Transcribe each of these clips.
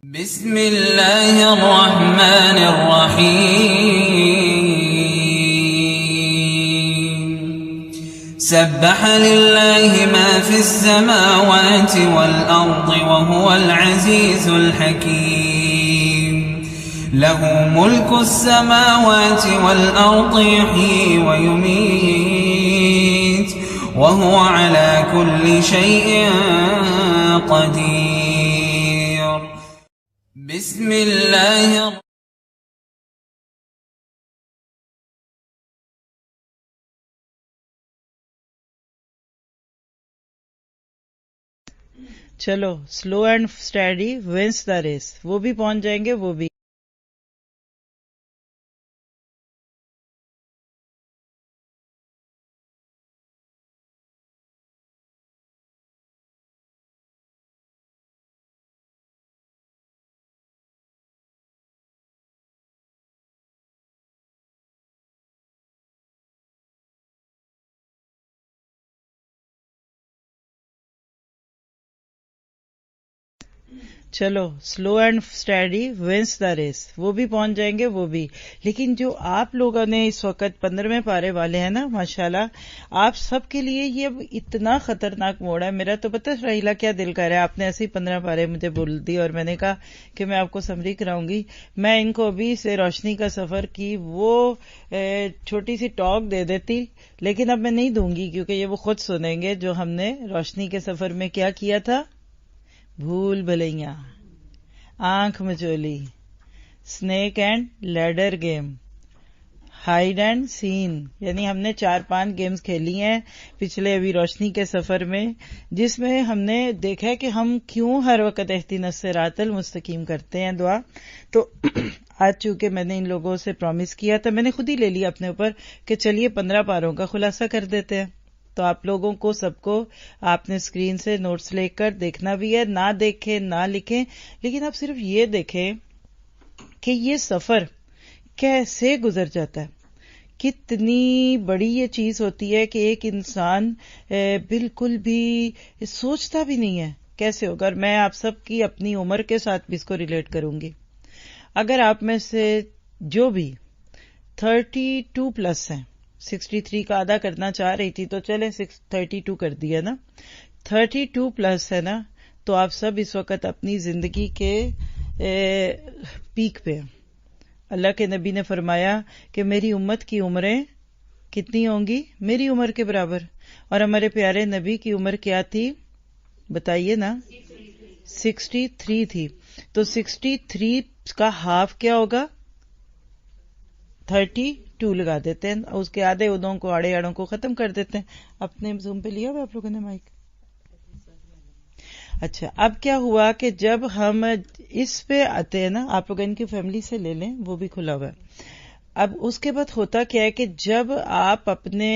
بسم اللہ الرحمن الرحیم سبح للہ ما فی السماوات والارض وهو العزیز الحکیم له ملک السماوات والارض یحیی ویمیت وهو على كل شيء قدير بسم الله چلو slow and steady wins the race, وہ بھی پہنچ جائیں گے وہ بھی. چلو slow and steady wins the race, وہ بھی پہنچ جائیں گے وہ بھی. لیکن جو آپ لوگوں نے اس وقت 15ویں پارے والے ہیں نا، ماشاءاللہ آپ سب کے لیے یہ اب اتنا خطرناک موڑ ہے. میرا تو پتہ رہیلا کیا دل کر رہا ہے، آپ نے ایسے ہی 15 پارے مجھے بول دی اور میں نے کہا کہ میں آپ کو سمری کراؤں گی. میں ان کو ابھی سے روشنی کا سفر کی وہ چھوٹی سی ٹاک دے دیتی، لیکن اب میں نہیں دوں گی کیونکہ یہ وہ خود سنیں گے جو ہم نے روشنی کے سفر میں کیا کیا تھا. بھول بھلیاں، آنکھ مچولی، snake and ladder game, hide and seek, یعنی ہم نے 4-5 گیمز کھیلی ہیں پچھلے ابھی روشنی کے سفر میں، جس میں ہم نے دیکھا کہ ہم کیوں ہر وقت اہدنا الصراط المستقیم کرتے ہیں دعا. تو آج چونکہ میں نے ان لوگوں سے پرومس کیا تھا، میں نے خود ہی لے لیا اپنے اوپر کہ چلیے 15 پاروں کا خلاصہ کر دیتے ہیں. تو آپ لوگوں کو سب کو آپ نے اسکرین سے نوٹس لے کر دیکھنا بھی ہے، نہ دیکھیں نہ لکھیں، لیکن آپ صرف یہ دیکھیں کہ یہ سفر کیسے گزر جاتا ہے. کتنی بڑی یہ چیز ہوتی ہے کہ ایک انسان بالکل بھی سوچتا بھی نہیں ہے کیسے ہوگا. اور میں آپ سب کی اپنی عمر کے ساتھ بھی اس کو ریلیٹ کروں گی. اگر آپ میں سے جو بھی 32+ ہیں، 63 کا آدھا کرنا چاہ رہی تھی تو چلے 32 کر دیا نا، 32+ ہے نا، تو آپ سب اس وقت اپنی زندگی کے پیک پہ ہیں. اللہ کے نبی نے فرمایا کہ میری امت کی عمریں کتنی ہوں گی؟ میری عمر کے برابر. اور ہمارے پیارے نبی کی عمر کیا تھی بتائیے نا؟ 63 تھی. تو 63 کا ہاف کیا ہوگا؟ 32 لگا دیتے ہیں، اس کے آدھے ادوں کو آڑے آڑوں کو ختم کر دیتے ہیں. اپنے زوم پہ لیا ہوا آپ لوگوں نے مائک؟ اچھا، اب کیا ہوا کہ جب ہم اس پہ آتے ہیں نا، آپ لوگ ان کی فیملی سے لے لیں، وہ بھی کھلا ہوا ہے. اب اس کے بعد ہوتا کیا ہے کہ جب آپ اپنے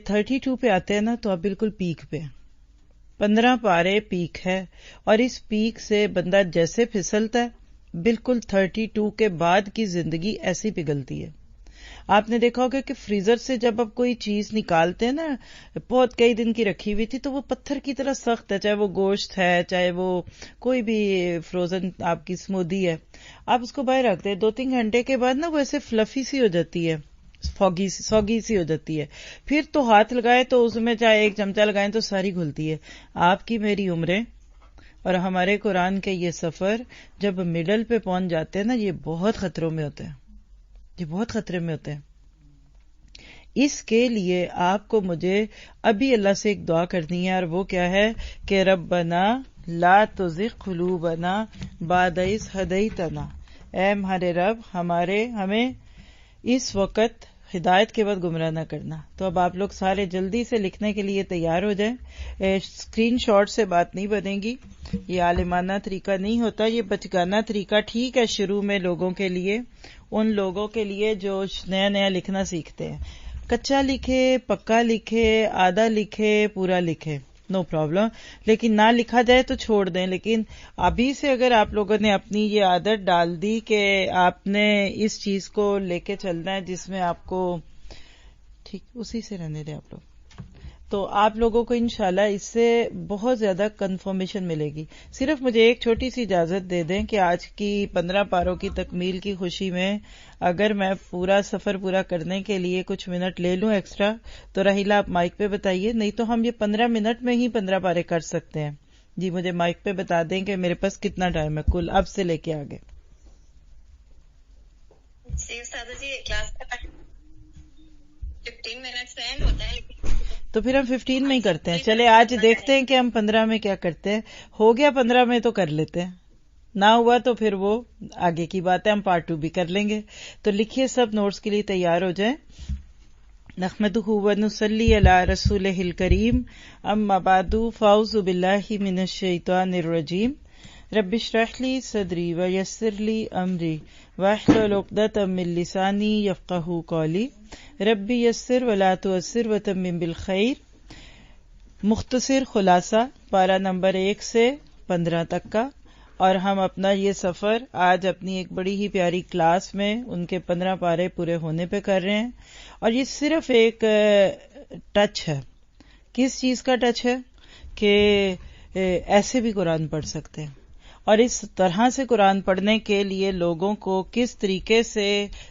32 پہ آتے ہیں نا تو آپ بالکل پیک پہ ہیں. 15 پارے پیک ہے، اور اس پیک سے بندہ جیسے پھسلتا ہے بالکل 32 کے بعد کی زندگی ایسی پگھلتی ہے. آپ نے دیکھا ہوگا کہ فریزر سے جب آپ کوئی چیز نکالتے ہیں نا، بہت کئی دن کی رکھی ہوئی تھی تو وہ پتھر کی طرح سخت ہے، چاہے وہ گوشت ہے، چاہے وہ کوئی بھی فروزن آپ کی سمودی ہے. آپ اس کو باہر رکھتے ہیں 2-3 گھنٹے کے بعد نا وہ ایسے فلفی سی ہو جاتی ہے، سوگی سی ہو جاتی ہے. پھر تو ہاتھ لگائے تو اس میں چاہے 1 چمچہ لگائیں تو ساری گھلتی ہے. آپ کی میری عمریں اور ہمارے قرآن کے یہ سفر جب مڈل پہ پہنچ جاتے ہیں نا، یہ بہت خطروں میں ہوتے ہیں، یہ بہت خطرے میں ہوتے ہیں. اس کے لیے آپ کو مجھے ابھی اللہ سے ایک دعا کرنی ہے، اور وہ کیا ہے کہ ربنا لا تزغ قلوبنا بعد اذ ہدیتنا. اے ہمارے رب، ہمیں اس وقت ہدایت کے بعد گمراہ نہ کرنا. تو اب آپ لوگ سارے جلدی سے لکھنے کے لیے تیار ہو جائیں. اسکرین شاٹ سے بات نہیں بنے گی، یہ عالمانہ طریقہ نہیں ہوتا، یہ بچگانہ طریقہ ٹھیک ہے شروع میں لوگوں کے لیے، ان لوگوں کے لیے جو نیا لکھنا سیکھتے ہیں. کچا لکھے، پکا لکھے، آدھا لکھے، پورا لکھے، نو پرابلم، لیکن نہ لکھا جائے تو چھوڑ دیں. لیکن ابھی سے اگر آپ لوگوں نے اپنی یہ عادت ڈال دی کہ آپ نے اس چیز کو لے کے چلنا ہے جس میں آپ کو ٹھیک اسی سے رہنے دیں آپ لوگ. تو آپ لوگوں کو انشاءاللہ اس سے بہت زیادہ کنفرمیشن ملے گی. صرف مجھے ایک چھوٹی سی اجازت دے دیں کہ آج کی 15 پاروں کی تکمیل کی خوشی میں اگر میں پورا سفر پورا کرنے کے لیے کچھ منٹ لے لوں ایکسٹرا تو راہیلہ آپ مائک پہ بتائیے، نہیں تو ہم یہ 15 منٹ میں ہی 15 پارے کر سکتے ہیں. جی مجھے مائک پہ بتا دیں کہ میرے پاس کتنا ٹائم ہے کل اب سے لے کے آگے. جی استاد جی کلاس کا 15 منٹ سے اینڈ ہوتا ہے تو پھر ہم 15 میں ہی کرتے ہیں. چلے آج دیکھتے ہیں کہ ہم 15 میں کیا کرتے ہیں. ہو گیا 15 میں تو کر لیتے ہیں، نہ ہوا تو پھر وہ آگے کی بات ہے، ہم پارٹ 2 بھی کر لیں گے. تو لکھیے سب نوٹس کے لیے تیار ہو جائیں. نحمدہ ونصلی علی رسولہ الکریم اما بعد فاعوذ باللہ من الشیطان الرجیم. رب اشرح لی صدری ویسر لی امری واحلل عقدۃ من لسانی یفقہوا قولی. ربی یسر ولا تعسر وتمم بالخیر. مختصر خلاصہ پارہ نمبر 1 سے 15 تک کا، اور ہم اپنا یہ سفر آج اپنی ایک بڑی ہی پیاری کلاس میں ان کے 15 پارے پورے ہونے پہ کر رہے ہیں. اور یہ صرف ایک ٹچ ہے. کس چیز کا ٹچ ہے؟ کہ ایسے بھی قرآن پڑھ سکتے ہیں، اور اس طرح سے قرآن پڑھنے کے لیے لوگوں کو کس طریقے سے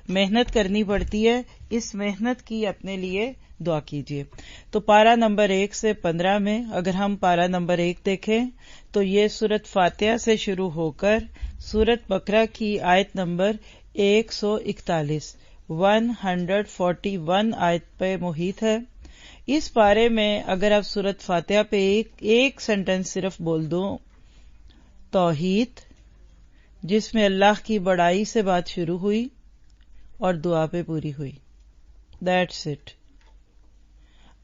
محنت کرنی پڑتی ہے، اس محنت کی اپنے لیے دعا کیجیے. تو پارہ نمبر 1 سے 15 میں اگر ہم پارہ نمبر 1 دیکھیں تو یہ سورۃ فاتحہ سے شروع ہو کر سورۃ بقرہ کی آیت نمبر 141 141 آیت پہ محیط ہے. اس پارے میں اگر آپ سورۃ فاتحہ پہ ایک سینٹنس صرف بول دو، توحید، جس میں اللہ کی بڑائی سے بات شروع ہوئی اور دعا پہ پوری ہوئی. That's it.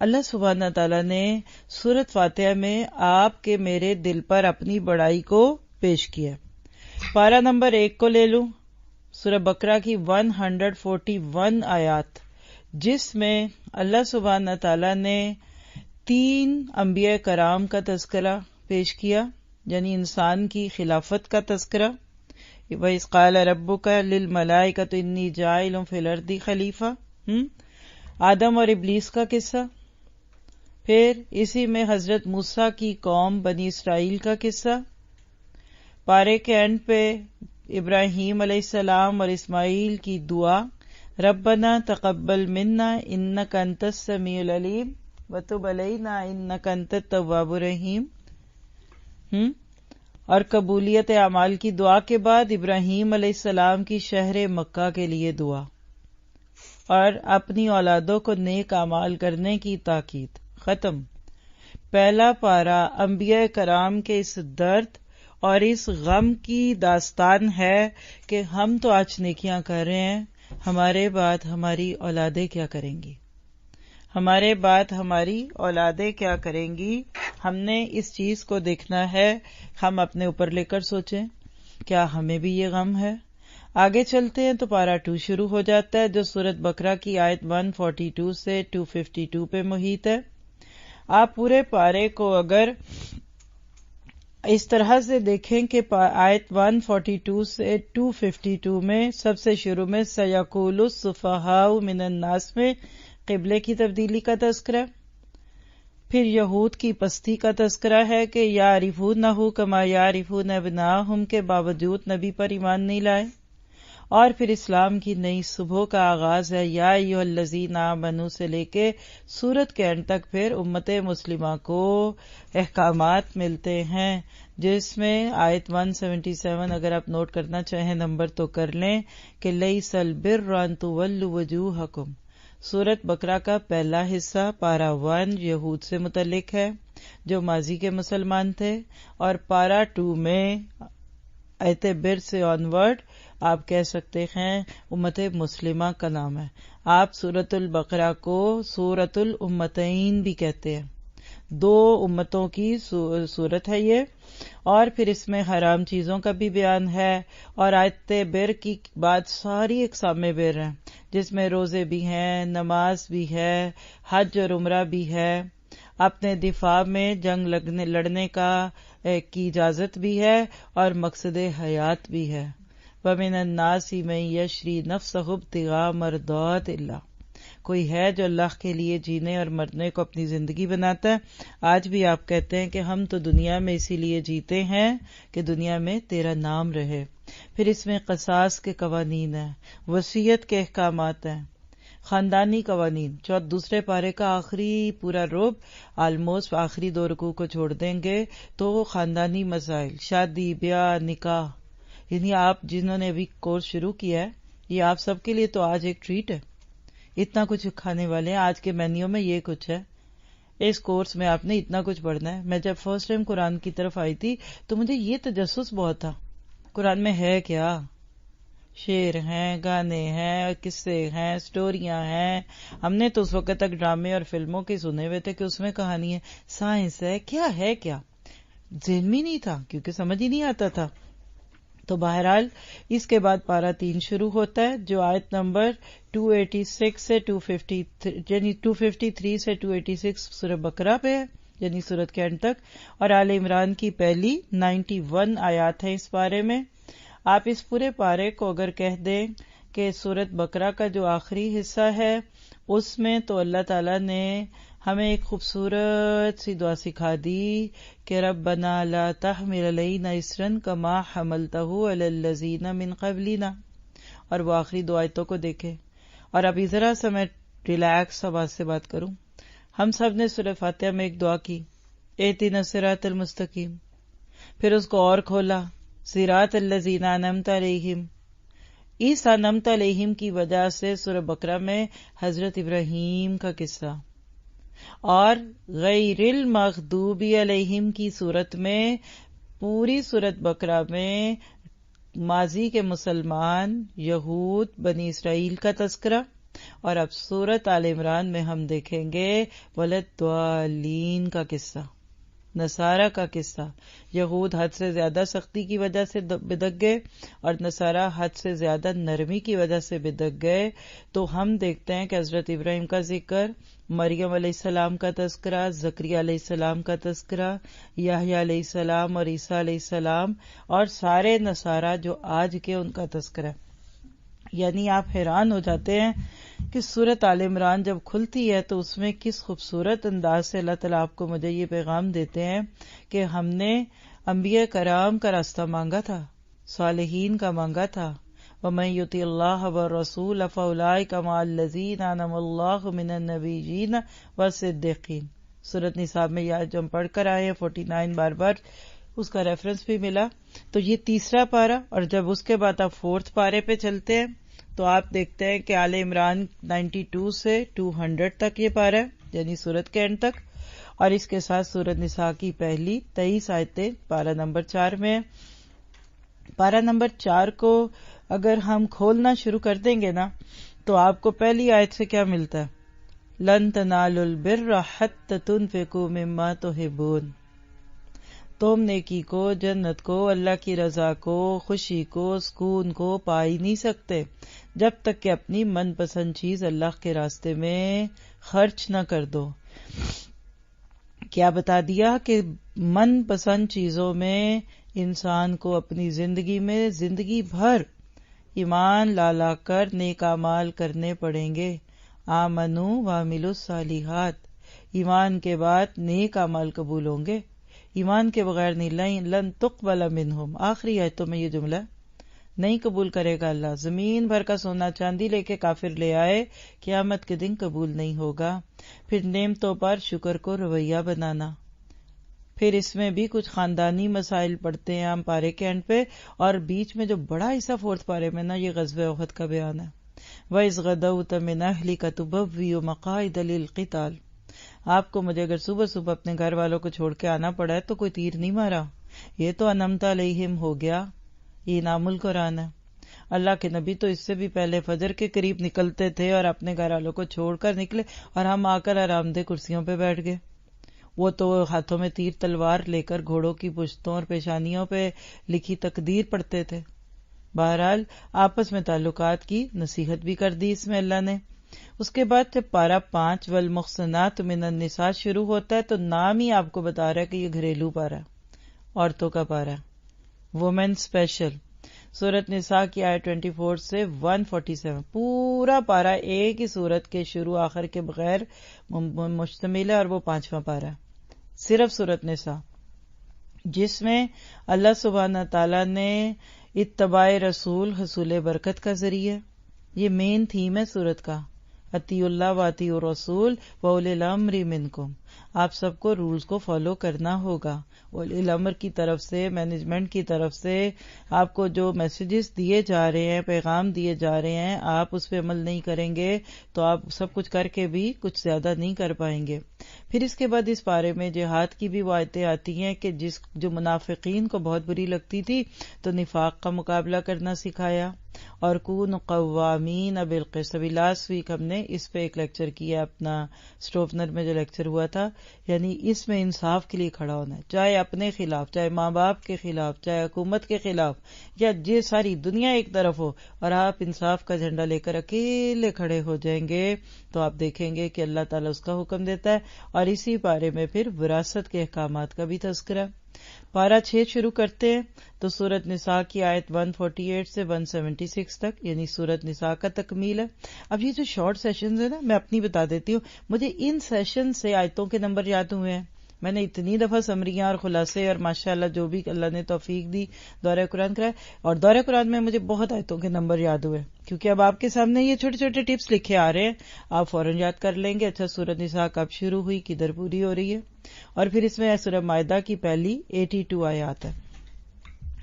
اللہ سبحانہ تعالیٰ نے سورۃ فاتحہ میں آپ کے میرے دل پر اپنی بڑائی کو پیش کیا. پارہ نمبر 1 کو لے لوں، سورہ بقرہ کی 141 آیات، جس میں اللہ سبحانہ تعالیٰ نے 3 انبیاء کرام کا تذکرہ پیش کیا، یعنی انسان کی خلافت کا تذکرہ. وَإِذْ قَالَ رَبُّكَ لِلْمَلَائِكَةِ إِنِّي جَاعِلٌ فِي الْأَرْضِ خَلِيفَةً. آدم اور ابلیس کا قصہ. پھر اسی میں حضرت موسیٰ کی قوم بنی اسرائیل کا قصہ. پارے کے اینڈ پہ ابراہیم علیہ السلام اور اسماعیل کی دعا، ربنا تقبل منا انک انت السمیع العلیم وتب علینا انک انت التواب الرحیم. اور قبولیت اعمال کی دعا کے بعد ابراہیم علیہ السلام کی شہر مکہ کے لیے دعا، اور اپنی اولادوں کو نیک اعمال کرنے کی تاکید. ختم. پہلا پارہ انبیاء کرام کے اس درد اور اس غم کی داستان ہے کہ ہم تو آج نیکیاں کر رہے ہیں، ہمارے بعد ہماری اولادیں کیا کریں گی، ہمارے بعد ہماری اولادیں کیا کریں گی. ہم نے اس چیز کو دیکھنا ہے، ہم اپنے اوپر لے کر سوچیں کیا ہمیں بھی یہ غم ہے. آگے چلتے ہیں تو پارہ 2 شروع ہو جاتا ہے، جو سورۃ بقرہ کی آیت 142 سے 252 پہ محیط ہے. آپ پورے پارے کو اگر اس طرح سے دیکھیں کہ آیت 142 سے 252 میں سب سے شروع میں سَيَقُولُ السُّفَهَاءُ مِنَ النَّاسِ میں قبلے کی تبدیلی کا تذکرہ، پھر یہود کی پستی کا تذکرہ ہے کہ یعرفونہ کما یعرفون ابناءہم کے باوجود نبی پر ایمان نہیں لائے، اور پھر اسلام کی نئی صبح کا آغاز ہے یا ایھا الذین آمنوا سے لے کے سورت کے اینڈ تک پھر امت مسلمہ کو احکامات ملتے ہیں، جس میں آیت 177 اگر آپ نوٹ کرنا چاہیں نمبر تو کر لیں کہ لیس البر ان تولوا وجوہکم. سورت بقرہ کا پہلا حصہ پارہ 1 یہود سے متعلق ہے جو ماضی کے مسلمان تھے، اور پارہ 2 میں آیت بر سے آنورڈ آپ کہہ سکتے ہیں امت مسلمہ کا نام ہے. آپ سورت البقرہ کو سورت الامتین بھی کہتے ہیں، 2 امتوں کی سورت ہے یہ، اور پھر اس میں حرام چیزوں کا بھی بیان ہے، اور آیت بر کی بعد ساری اقسام بر ہیں، جس میں روزے بھی ہیں، نماز بھی ہے، حج اور عمرہ بھی ہے، اپنے دفاع میں جنگ لڑنے کی اجازت بھی ہے، اور مقصد حیات بھی ہے. وَمِنَ النَّاسِ مَن يَشْرِي نَفْسَهُ ابْتِغَاءَ مَرْضَاتِ اللَّهِ. کوئی ہے جو اللہ کے لیے جینے اور مرنے کو اپنی زندگی بناتا ہے؟ آج بھی آپ کہتے ہیں کہ ہم تو دنیا میں اسی لیے جیتے ہیں کہ دنیا میں تیرا نام رہے. پھر اس میں قصاص کے قوانین ہیں، وصیت کے احکامات ہیں، خاندانی قوانین. دوسرے پارے کا آخری پورا رب آلموسٹ آخری 2 رکوع کو چھوڑ دیں گے تو خاندانی مسائل، شادی، بیاہ، نکاح. یعنی آپ جنہوں نے ابھی کورس شروع کیا ہے، یہ آپ سب کے لیے تو آج ایک ٹریٹ ہے. اتنا کچھ کھانے والے ہیں، آج کے مینیو میں یہ کچھ ہے. اس کورس میں آپ نے اتنا کچھ پڑھنا ہے. میں جب فرسٹ ٹائم قرآن کی طرف آئی تھی تو مجھے یہ تجسس بہت تھا، قرآن میں ہے کیا؟ شعر ہیں، گانے ہیں، قصے ہیں، سٹوریاں ہیں. ہم نے تو اس وقت تک ڈرامے اور فلموں کے سنے ہوئے تھے کہ اس میں کہانی ہے، سائنس ہے، کیا ہے کیا، ذہن میں نہیں تھا کیونکہ سمجھ ہی نہیں آتا تھا. تو بہرحال اس کے بعد پارہ 3 شروع ہوتا ہے جو آیت نمبر 286 سے 253 یعنی 253 سے 286 سورہ بقرہ پہ ہے، یعنی سورت کے اینڈ تک، اور آل عمران کی پہلی 91 آیات ہیں اس پارے میں. آپ اس پورے پارے کو اگر کہہ دیں کہ سورت بقرہ کا جو آخری حصہ ہے اس میں تو اللہ تعالیٰ نے ہمیں ایک خوبصورت سی دعا سکھا دی کہ ربنا لا تحمل علینا اصرا کما حملتہ علی الذین من قبلنا، اور وہ آخری 2 آیتوں کو دیکھے. اور ابھی ذرا سا میں ریلیکس آواز سے بات کروں. ہم سب نے سورہ فاتحہ میں ایک دعا کی، اہدنا الصراط المستقیم، پھر اس کو اور کھولا، صراط الذین انعمت علیہم. اس انعمت علیہم کی وجہ سے سورہ بقرہ میں حضرت ابراہیم کا قصہ، اور غیر المغضوب علیہم کی صورت میں پوری سورت بقرہ میں ماضی کے مسلمان، یہود، بنی اسرائیل کا تذکرہ. اور اب سورت آل عمران میں ہم دیکھیں گے ولدالین کا قصہ، نصارہ کا قصہ. یہود حد سے زیادہ سختی کی وجہ سے بدک گئے اور نصارہ حد سے زیادہ نرمی کی وجہ سے بدک گئے. تو ہم دیکھتے ہیں کہ حضرت ابراہیم کا ذکر، مریم علیہ السلام کا تذکرہ، زکریا علیہ السلام کا تذکرہ، یحییٰ علیہ السلام اور عیسیٰ علیہ السلام، اور سارے نصارہ جو آج کے ان کا تذکرہ. یعنی آپ حیران ہو جاتے ہیں کہ سورت آل عمران جب کھلتی ہے تو اس میں کس خوبصورت انداز سے اللہ تعالیٰ آپ کو مجھے یہ پیغام دیتے ہیں کہ ہم نے انبیاء کرام کا راستہ مانگا تھا، صالحین کا مانگا تھا. وَمَن يُطِعِ اللَّهَ وَالرَّسُولَ فَأُولَٰئِكَ مَعَ الَّذِينَ أَنْعَمَ اللَّهُ مِنَ النَّبِيِّينَ وَالصِّدِّيقِينَ. سورت نساء میں یہ جو ہم پڑھ کر آئے ہیں 49 بار اس کا ریفرنس بھی ملا. تو یہ تیسرا پارہ، اور جب اس کے بعد آپ 4تھ پارے پہ چلتے ہیں تو آپ دیکھتے ہیں کہ آل عمران 92 سے 200 تک یہ پارہ ہے، یعنی سورت کے اینڈ تک. اور اس کے ساتھ سورت نساء کی پہلی 23 آیتیں پارہ نمبر 4 میں. پارہ نمبر 4 کو اگر ہم کھولنا شروع کر دیں گے نا تو آپ کو پہلی آیت سے کیا ملتا ہے؟ لن تنالوا البر حتى تنفقوا مما تحبون. تم نیکی کو، جنت کو، اللہ کی رضا کو، خوشی کو، سکون کو پا ہی نہیں سکتے جب تک کہ اپنی من پسند چیز اللہ کے راستے میں خرچ نہ کر دو. کیا بتا دیا کہ من پسند چیزوں میں انسان کو اپنی زندگی میں زندگی بھر ایمان لا کر نیک اعمال کرنے پڑیں گے. آمنو وعملوا الصالحات، ایمان کے بعد نیک اعمال قبول ہوں گے، ایمان کے بغیر نہیں. لن تقبل منہم، آخری آیتوں میں یہ جملہ نہیں قبول کرے گا اللہ. زمین بھر کا سونا چاندی لے کے کافر لے آئے، قیامت کے دن قبول نہیں ہوگا. پھر نعمتوں پر شکر کو رویہ بنانا. پھر اس میں بھی کچھ خاندانی مسائل پڑھتے ہیں ہم پارے کے اینڈ پہ، اور بیچ میں جو بڑا حصہ 4تھ پارے میں نا یہ غزوہ احد کا بیان ہے. وَإِذْ غَدَوْتَ مِنْ أَهْلِكَ تُبَوِّئُ مَقَاعِدَ لِلْقِتَالِ. آپ کو مجھے اگر صبح صبح اپنے گھر والوں کو چھوڑ کے آنا پڑا ہے تو کوئی تیر نہیں مارا، یہ تو انعمت علیہم ہو گیا. یہ انعام القرآن ہے. اللہ کے نبی تو اس سے بھی پہلے فجر کے قریب نکلتے تھے اور اپنے گھر والوں کو چھوڑ کر نکلے، اور ہم آ کر آرام دہ کرسیوں پہ بیٹھ گئے. وہ تو ہاتھوں میں تیر تلوار لے کر گھوڑوں کی پشتوں اور پیشانیوں پہ لکھی تقدیر پڑھتے تھے. بہرحال آپس میں تعلقات کی نصیحت بھی کر دی اس میں اللہ نے. اس کے بعد جب پارہ 5 والمحصنات من النساء شروع ہوتا ہے تو نام ہی آپ کو بتا رہا ہے کہ یہ گھریلو پارہ ہے، عورتوں کا پارہ ہے، وومن اسپیشل. سورت نساء کی آیت 24 سے 147 پورا پارا ایک ہی سورت کے شروع آخر کے بغیر مشتمل ہے، اور وہ 5واں پارا صرف سورت نساء، جس میں اللہ سبحانہ تعالی نے اتباع رسول حصول برکت کا ذریعہ، یہ مین تھیم ہے سورت کا، اطیعوا اللہ و اطیعوا الرسول و اولی الامر منکم، آپ سب کو رولز کو فالو کرنا ہوگا، اولی الامر کی طرف سے، مینجمنٹ کی طرف سے آپ کو جو میسیجز دیے جا رہے ہیں، پیغام دیے جا رہے ہیں، آپ اس پہ عمل نہیں کریں گے تو آپ سب کچھ کر کے بھی کچھ زیادہ نہیں کر پائیں گے۔ پھر اس کے بعد اس بارے میں جہاد کی بھی وہ آیتیں آتی ہیں کہ جو منافقین کو بہت بری لگتی تھی تو نفاق کا مقابلہ کرنا سکھایا، اور کون قوامین بالقسط۔ ابھی لاسٹ ویک ہم نے اس پہ ایک لیکچر کیا، اپنا اسٹوفنر میں جو لیکچر ہوا تھا، یعنی اس میں انصاف کے لیے کھڑا ہونا ہے، چاہے اپنے خلاف، چاہے ماں باپ کے خلاف، چاہے حکومت کے خلاف، یا یہ ساری دنیا ایک طرف ہو اور آپ انصاف کا جھنڈا لے کر اکیلے کھڑے ہو جائیں گے تو آپ دیکھیں گے کہ اللہ تعالیٰ اس کا حکم دیتا ہے۔ اور اسی بارے میں پھر وراثت کے احکامات کا بھی تذکرہ۔ پارہ 6 شروع کرتے ہیں تو سورت نساء کی آیت 148 سے 176 تک، یعنی سورت نساء کا تکمیل ہے۔ اب یہ جو شارٹ سیشنز ہیں نا، میں اپنی بتا دیتی ہوں، مجھے ان سیشن سے آیتوں کے نمبر یاد ہوئے ہیں، میں نے اتنی دفعہ سمریاں اور خلاصے اور ماشاءاللہ جو بھی اللہ نے توفیق دی دورہ قرآن کرائے، اور دورہ قرآن میں مجھے بہت آیتوں کے نمبر یاد ہوئے، کیونکہ اب آپ کے سامنے یہ چھوٹے چھوٹے ٹپس لکھے آ رہے ہیں، آپ فوراً یاد کر لیں گے اچھا سورت نساء کب شروع ہوئی، کدھر پوری ہو رہی ہے۔ اور پھر اس میں سورہ مائدہ کی پہلی 82 آیات ہے۔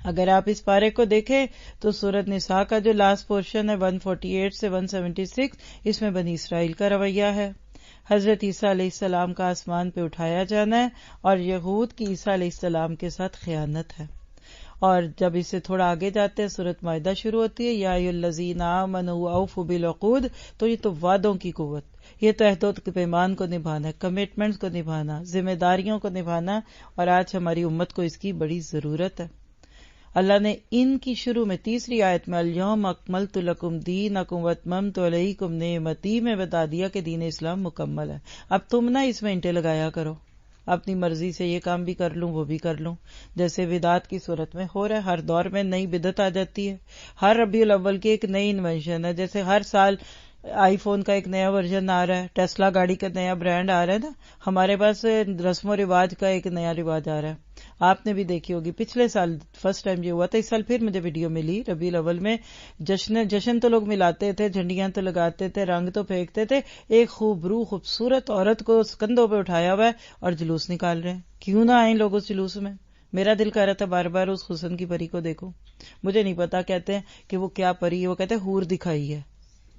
اگر آپ اس پارے کو دیکھیں تو سورت نساء کا جو لاسٹ پورشن ہے 148 سے 176، اس میں بنی اسرائیل کا رویہ ہے، حضرت عیسیٰ علیہ السلام کا آسمان پہ اٹھایا جانا ہے، اور یہود کی عیسیٰ علیہ السلام کے ساتھ خیانت ہے۔ اور جب اسے تھوڑا آگے جاتے ہیں سورت مائدہ شروع ہوتی ہے، یا ایھا الذین آمنوا اوفوا بالعقود، تو یہ تو وعدوں کی قوت، یہ تو عہد و پیمان کو نبھانا ہے، کمٹمنٹس کو نبھانا، ذمہ داریوں کو نبھانا، اور آج ہماری امت کو اس کی بڑی ضرورت ہے۔ اللہ نے ان کی شروع میں تیسری آیت میں الیوم اکملت لکم دینکم واتممت علیکم نعمتی میں بتا دیا کہ دین اسلام مکمل ہے۔ اب تم نہ اس میں انٹے لگایا کرو، اپنی مرضی سے یہ کام بھی کر لوں وہ بھی کر لوں، جیسے بدعت کی صورت میں ہو رہا ہے، ہر دور میں نئی بدعت آ جاتی ہے، ہر ربیع الاول کی ایک نئی انوینشن ہے، جیسے ہر سال آئی فون کا ایک نیا ورژن آ رہا ہے، ٹیسلا گاڑی کا نیا برانڈ آ رہا ہے نا، ہمارے پاس رسم و رواج کا ایک نیا رواج آ رہا ہے۔ آپ نے بھی دیکھی ہوگی، پچھلے سال فرسٹ ٹائم یہ ہوا تھا، اس سال پھر مجھے ویڈیو ملی ربیع الاول میں جشن تو لوگ ملاتے تھے، جھنڈیاں تو لگاتے تھے، رنگ تو پھینکتے تھے، ایک خوبصورت عورت کو کندھوں پہ اٹھایا ہوا ہے اور جلوس نکال رہے ہیں۔ کیوں نہ آئیں لوگ اس جلوس میں؟ میرا دل کہہ رہا تھا بار بار اس حسن کی پری کو دیکھو، مجھے نہیں پتا کہتے ہیں کہ وہ کیا پری ہے، وہ کہتے ہیں حور دکھائی ہے،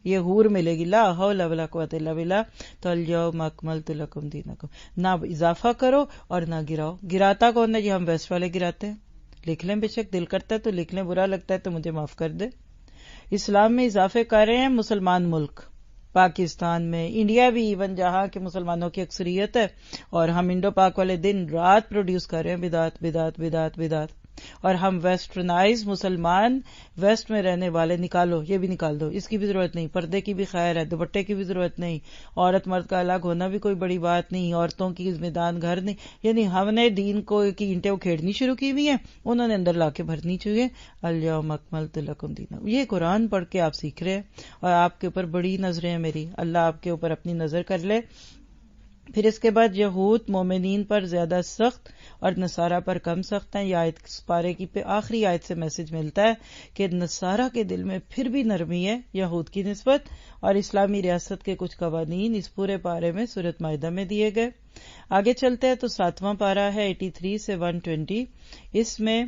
یہ حور ملے گی، لا حول ولا قوت الا باللہ۔ تو الیوم اکملت لکم دینکم، نہ اضافہ کرو اور نہ گراؤ۔ گراتا کون ہے؟ یہ ہم ویسٹ والے گراتے ہیں، لکھ لیں، بے شک دل کرتا ہے تو لکھ لیں، برا لگتا ہے تو مجھے معاف کر دے۔ اسلام میں اضافے کر رہے ہیں مسلمان ملک، پاکستان میں، انڈیا بھی، ایون جہاں کے مسلمانوں کی اکثریت ہے، اور ہم انڈو پاک والے دن رات پروڈیوس کر رہے ہیں بدعت بدعت بدعت بدعت، اور ہم ویسٹرنائز مسلمان، ویسٹ میں رہنے والے نکالو، یہ بھی نکال دو، اس کی بھی ضرورت نہیں، پردے کی بھی خیر ہے، دوپٹے کی بھی ضرورت نہیں، عورت مرد کا الگ ہونا بھی کوئی بڑی بات نہیں، عورتوں کی میدان گھر نہیں، یعنی ہم نے دین کو کی اینٹیں اکھیڑنی شروع کی ہوئی ہیں، انہوں نے اندر لا کے بھرنی چاہیے۔ الیوم اکملت لکم دینکم، یہ قرآن پڑھ کے آپ سیکھ رہے ہیں، اور آپ کے اوپر بڑی نظریں ہیں میری، اللہ آپ کے اوپر اپنی نظر کر لے۔ پھر اس کے بعد یہود مومنین پر زیادہ سخت اور نصارہ پر کم سخت ہیں، یہ آیت پارے کی آخری آیت سے میسج ملتا ہے کہ نصارہ کے دل میں پھر بھی نرمی ہے یہود کی نسبت، اور اسلامی ریاست کے کچھ قوانین اس پورے پارے میں سورۃ مائدہ میں دیے گئے۔ آگے چلتے ہیں تو 7واں پارہ ہے 83 سے 120، اس میں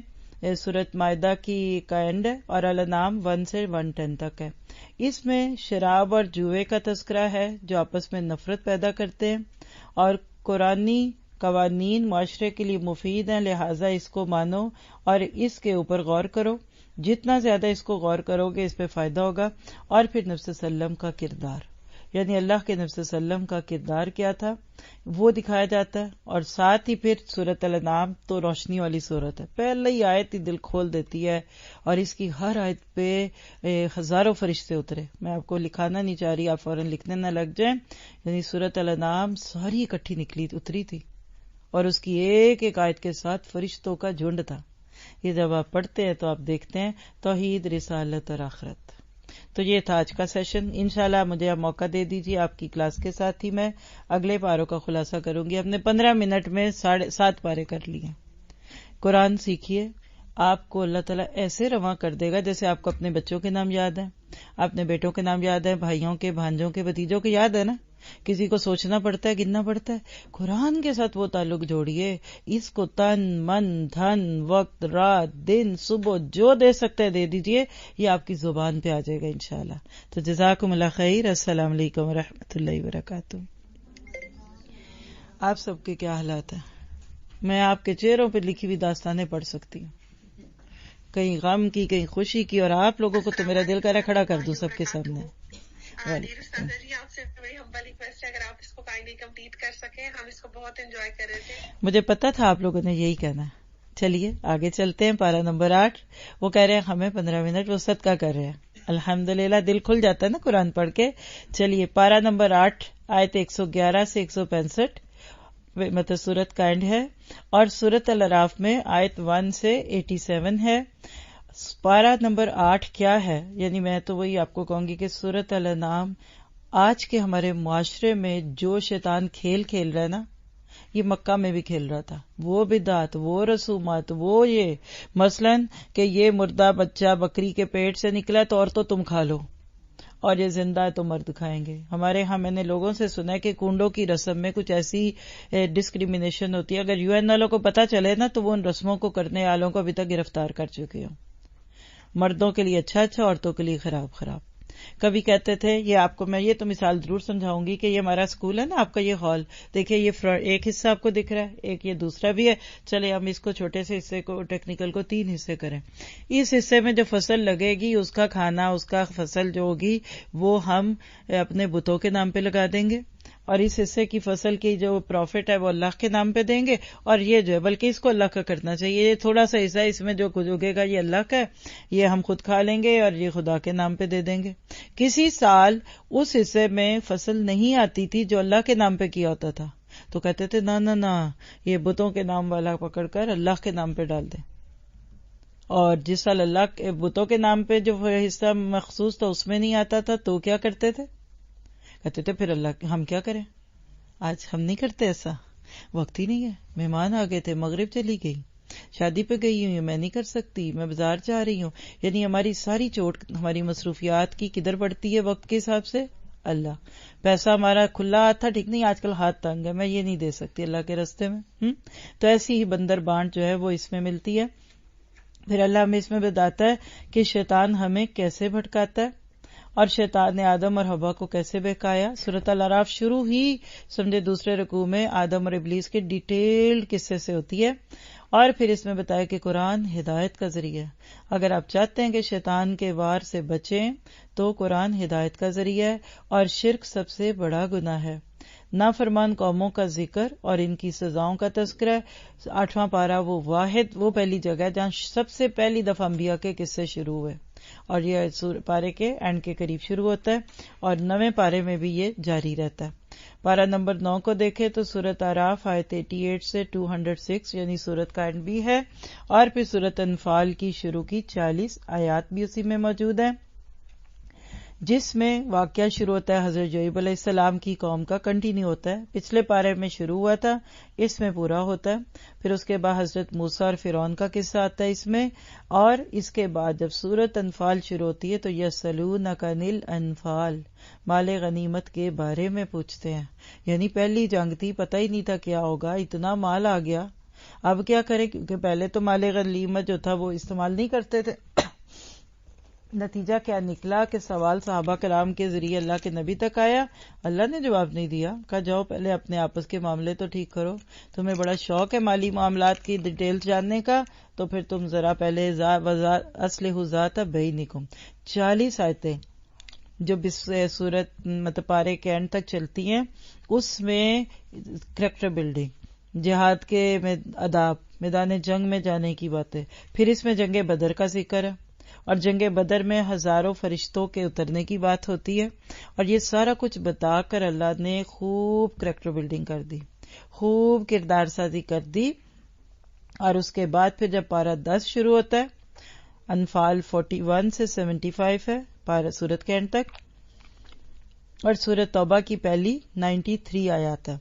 سورۃ مائدہ کی کا اینڈ ہے، اور الانعام 1 سے 110 تک ہے۔ اس میں شراب اور جوئے کا تذکرہ ہے جو آپس میں نفرت پیدا کرتے ہیں، اور قرآنی قوانین معاشرے کے لیے مفید ہیں، لہٰذا اس کو مانو اور اس کے اوپر غور کرو، جتنا زیادہ اس کو غور کرو گے اس پہ فائدہ ہوگا۔ اور پھر نبی صلی اللہ علیہ وسلم کا کردار، یعنی اللہ کے نبی صلی اللہ علیہ وسلم کا کردار کیا تھا وہ دکھایا جاتا ہے، اور ساتھ ہی پھر سورۃ الانعام تو روشنی والی سورت ہے، پہلے ہی آیت ہی دل کھول دیتی ہے، اور اس کی ہر آیت پہ ہزاروں فرشتے اترے، میں آپ کو لکھانا نہیں چاہ رہی، آپ فوراً لکھنے نہ لگ جائیں، یعنی سورۃ الانعام ساری اکٹھی اتری تھی، اور اس کی ایک ایک آیت کے ساتھ فرشتوں کا جھنڈ تھا، یہ جب آپ پڑھتے ہیں تو آپ دیکھتے ہیں توحید، رسالت اور آخرت. تو یہ تھا آج کا سیشن. انشاءاللہ مجھے آپ موقع دے دیجیے، آپ کی کلاس کے ساتھ ہی میں اگلے پاروں کا خلاصہ کروں گی. ہم نے 15 منٹ میں 7.5 پارے کر لیے. قرآن سیکھیے، آپ کو اللہ تعالیٰ ایسے رواں کر دے گا جیسے آپ کو اپنے بچوں کے نام یاد ہیں، اپنے بیٹوں کے نام یاد ہیں، بھائیوں کے، بھانجوں کے، بھتیجوں کے یاد ہے نا. کسی کو سوچنا پڑتا ہے، گننا پڑتا ہے. قرآن کے ساتھ وہ تعلق جوڑیے، اس کو تن من دھن وقت رات دن صبح جو دے سکتے ہیں دے دیجیے، یہ آپ کی زبان پہ آ جائے گا انشاءاللہ. تو جزاکم اللہ خیر. السلام علیکم ورحمۃ اللہ وبرکاتہ. آپ سب کے کیا حالات ہیں؟ میں آپ کے چہروں پہ لکھی ہوئی داستانیں پڑھ سکتی ہوں، کہیں غم کی، کہیں خوشی کی، اور آپ لوگوں کو تو میرا دل کر رہا کھڑا کر دوں سب کے سامنے. جی آپ سے بڑی ہمبل ریکویسٹ ہے، اگر آپ اس کو فائنلی کمپلیٹ کر سکیں، ہم اس کو بہت انجوائے کر رہے تھے. مجھے پتا تھا آپ لوگوں نے یہی کہنا ہے. چلیے آگے چلتے ہیں. پارہ نمبر 8. وہ کہہ رہے ہیں ہمیں 15 منٹ وہ صدقہ کر رہے ہیں. الحمدللہ دل کھل جاتا ہے نا قرآن پڑھ کے. چلیے پارہ نمبر 8 آیت 111 سے 165 مطلب سورت کا اینڈ ہے، اور سورت الاعراف میں آیت 1 سے 87 ہے. پارہ نمبر 8 کیا ہے؟ یعنی میں تو وہی آپ کو کہوں گی کہ سورت الانعام آج کے ہمارے معاشرے میں جو شیطان کھیل رہا ہے نا، یہ مکہ میں بھی کھیل رہا تھا. وہ بدعت، وہ رسومات، وہ یہ مثلاً کہ یہ مردہ بچہ بکری کے پیٹ سے نکلا تو اور تو تم کھا لو، اور یہ زندہ ہے تو مرد کھائیں گے. ہمارے ہاں میں نے لوگوں سے سنا ہے کہ کنڈوں کی رسم میں کچھ ایسی ڈسکریمنیشن ہوتی ہے، اگر UN والوں کو پتا چلے نا تو وہ ان رسموں کو کرنے والوں کو ابھی تک گرفتار کر چکے ہوں. مردوں کے لیے اچھا، عورتوں کے لیے خراب. کبھی کہتے تھے، یہ آپ کو میں یہ تو مثال ضرور سمجھاؤں گی کہ یہ ہمارا اسکول ہے نا، آپ کا یہ ہال دیکھیں، یہ ایک حصہ آپ کو دکھ رہا ہے، ایک یہ دوسرا بھی ہے. چلے ہم اس کو چھوٹے سے حصے کو ٹیکنیکل کو 3 حصے کریں. اس حصے میں جو فصل لگے گی، اس کا کھانا، اس کا فصل جو ہوگی وہ ہم اپنے بتوں کے نام پہ لگا دیں گے، اور اس حصے کی فصل کی جو پروفٹ ہے وہ اللہ کے نام پہ دیں گے. اور یہ جو ہے بلکہ اس کو اللہ کا کرنا چاہیے. یہ تھوڑا سا حصہ اس میں جو کچھ اگے گا یہ اللہ کا ہے، یہ ہم خود کھا لیں گے اور یہ خدا کے نام پہ دے دیں گے. کسی سال اس حصے میں فصل نہیں آتی تھی جو اللہ کے نام پہ کیا ہوتا تھا، تو کہتے تھے نہ یہ بتوں کے نام والا پکڑ کر اللہ کے نام پہ ڈال دیں. اور جس سال اللہ کے بتوں کے نام پہ جو حصہ مخصوص تھا اس میں نہیں آتا تھا تو کیا کرتے تھے؟ کہتے تھے پھر اللہ ہم کیا کریں؟ آج ہم نہیں کرتے ایسا، وقت ہی نہیں ہے، مہمان آ گئے تھے، مغرب چلی گئی، شادی پہ گئی ہوں، میں نہیں کر سکتی، میں بازار جا رہی ہوں. یعنی ہماری ساری چوٹ ہماری مصروفیات کی کدھر پڑتی ہے وقت کے حساب سے؟ اللہ. پیسہ ہمارا کھلا ہاتھ تھا، ٹھیک نہیں، آج کل ہاتھ تنگ ہے، میں یہ نہیں دے سکتی اللہ کے راستے میں. تو ایسی ہی بندر بانٹ جو ہے وہ اس میں ملتی ہے. پھر اللہ ہمیں اس میں بتاتا ہے کہ شیطان ہمیں کیسے بھٹکاتا ہے، اور شیطان نے آدم اور حوا کو کیسے بہکایا. سورۃ الاعراف شروع ہی سمجھے دوسرے رکوع میں آدم اور ابلیس کے ڈیٹیلڈ قصے سے ہوتی ہے، اور پھر اس میں بتایا کہ قرآن ہدایت کا ذریعہ ہے. اگر آپ چاہتے ہیں کہ شیطان کے وار سے بچیں تو قرآن ہدایت کا ذریعہ ہے، اور شرک سب سے بڑا گناہ ہے. نافرمان قوموں کا ذکر اور ان کی سزاؤں کا تذکرہ. 8واں پارہ وہ پہلی جگہ ہے جہاں سب سے پہلی دفعہ انبیاء کے قصے شروع ہوئے، اور یہ پارے کے اینڈ کے قریب شروع ہوتا ہے، اور 9ویں پارے میں بھی یہ جاری رہتا ہے. پارہ نمبر 9 کو دیکھیں تو سورۃ اعراف آیت 88 سے 206 یعنی سورت کا اینڈ بھی ہے، اور پھر سورۃ انفال کی شروع کی 40 آیات بھی اسی میں موجود ہیں، جس میں واقعہ شروع ہوتا ہے حضرت شعیب علیہ السلام کی قوم کا، کنٹینیو ہوتا ہے. پچھلے پارے میں شروع ہوا تھا، اس میں پورا ہوتا ہے. پھر اس کے بعد حضرت موسیٰ اور فرعون کا قصہ آتا ہے اس میں، اور اس کے بعد جب سورۃ انفال شروع ہوتی ہے تو یسألونک عن الانفال، مال غنیمت کے بارے میں پوچھتے ہیں. یعنی پہلی جنگ تھی، پتہ ہی نہیں تھا کیا ہوگا، اتنا مال آ گیا، اب کیا کریں؟ کیونکہ پہلے تو مال غنیمت جو تھا وہ استعمال نہیں کرتے تھے. نتیجہ کیا نکلا کہ سوال صحابہ کرام کے ذریعے اللہ کے نبی تک آیا، اللہ نے جواب نہیں دیا، کہا جاؤ پہلے اپنے آپس کے معاملے تو ٹھیک کرو، تمہیں بڑا شوق ہے مالی معاملات کی ڈیٹیل جاننے کا، تو پھر تم ذرا پہلے اصلحوا ذات بینکم. 40 آیتیں جو سورت مطلب پارے کے اینڈ تک چلتی ہیں، اس میں کریکٹر بلڈنگ، جہاد کے آداب، میدان جنگ میں جانے کی باتیں. پھر اس میں جنگ بدر کا ذکر ہے، اور جنگ بدر میں ہزاروں فرشتوں کے اترنے کی بات ہوتی ہے، اور یہ سارا کچھ بتا کر اللہ نے خوب کریکٹر بلڈنگ کر دی، خوب کردار سازی کر دی. اور اس کے بعد پھر جب پارہ 10 شروع ہوتا ہے، انفال 41 سے 75 ہے پارہ سورت کے اینڈ تک، اور سورت توبہ کی پہلی 93 آیات ہے۔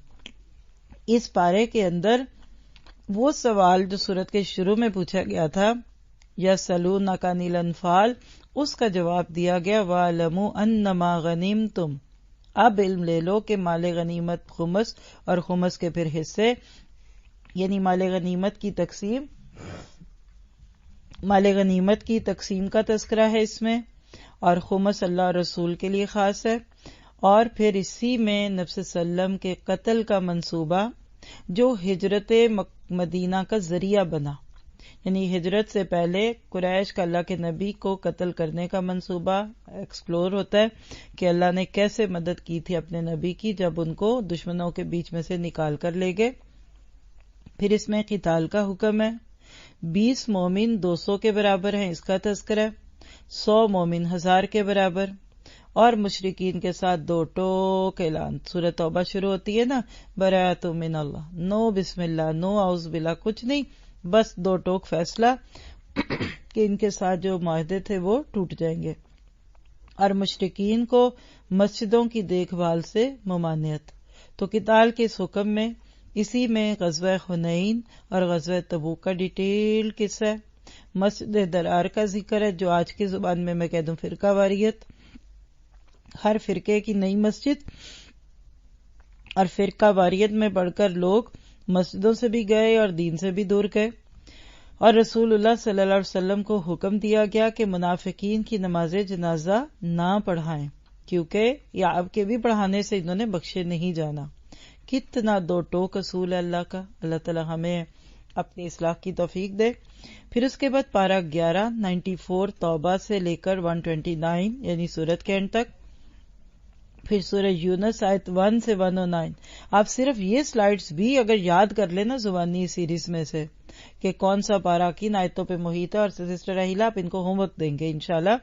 اس پارے کے اندر وہ سوال جو سورت کے شروع میں پوچھا گیا تھا، یسألونک عن الانفال، اس کا جواب دیا گیا وَاعْلَمُوا أَنَّمَا غَنِمْتُمْ۔ اب علم لے لو کہ مال غنیمت خمس اور خمس کے پھر حصے، یعنی مال غنیمت کی تقسیم کا تذکرہ ہے اس میں، اور خمس اللہ رسول کے لیے خاص ہے، اور پھر اسی میں نبی صلی اللہ علیہ وسلم کے قتل کا منصوبہ جو ہجرت مدینہ کا ذریعہ بنا، یعنی ہجرت سے پہلے قریش کا اللہ کے نبی کو قتل کرنے کا منصوبہ ایکسپلور ہوتا ہے کہ اللہ نے کیسے مدد کی تھی اپنے نبی کی جب ان کو دشمنوں کے بیچ میں سے نکال کر لے گئے۔ پھر اس میں قتال کا حکم ہے، 20 مومن 200 کے برابر ہیں اس کا تذکرہ، 100 مومن 1000 کے برابر، اور مشرکین کے ساتھ 2 ٹوک اعلان۔ سورۃ توبہ شروع ہوتی ہے نا، برأۃ من اللہ، نو بسم اللہ، نو اعوذ باللہ، کچھ نہیں، بس 2 ٹوک فیصلہ کہ ان کے ساتھ جو معاہدے تھے وہ ٹوٹ جائیں گے، اور مشرکین کو مسجدوں کی دیکھ بھال سے ممانعت۔ تو قتال کے اس حکم میں اسی میں غزوہ حنین اور غزوہ تبوک کا ڈیٹیل قصہ ہے، مسجد درار کا ذکر ہے جو آج کی زبان میں کہہ دوں فرقہ واریت، ہر فرقے کی نئی مسجد، اور فرقہ واریت میں پڑھ کر لوگ مسجدوں سے بھی گئے اور دین سے بھی دور گئے، اور رسول اللہ صلی اللہ علیہ وسلم کو حکم دیا گیا کہ منافقین کی نماز جنازہ نہ پڑھائیں، کیونکہ یا اب کے بھی پڑھانے سے انہوں نے بخشے نہیں جانا۔ کتنا 2 ٹوک اصول ہے اللہ کا، اللہ تعالی ہمیں اپنی اصلاح کی توفیق دے۔ پھر اس کے بعد پارہ 11 94 توبہ سے لے کر 129 یعنی سورت کے اینڈ تک، پھر سورہ یونس آیت 1 سے 109۔ آپ صرف یہ سلائیڈز بھی اگر یاد کر لینا زبانی سیریز میں سے کہ کون سا پارہ کن آیتوں پہ محیط ہے، اور سسٹر راحیلہ آپ ان کو ہوم ورک دیں گے انشاءاللہ،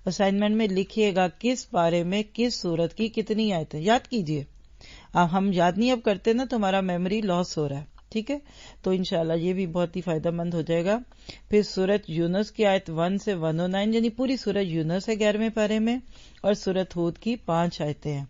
اسائنمنٹ میں لکھیے گا کس پارے میں کس سورت کی کتنی آیتیں، یاد کیجئے۔ ہم یاد نہیں اب کرتے نا تو ہمارا میموری لاس ہو رہا ہے، ٹھیک ہے، تو انشاءاللہ یہ بھی بہت ہی فائدہ مند ہو جائے گا۔ پھر سورت یونس کی آیت 1 سے 109 یعنی پوری سورت یونس ہے 11ویں پارے میں، اور سورت ہود کی 5 آیتیں ہیں۔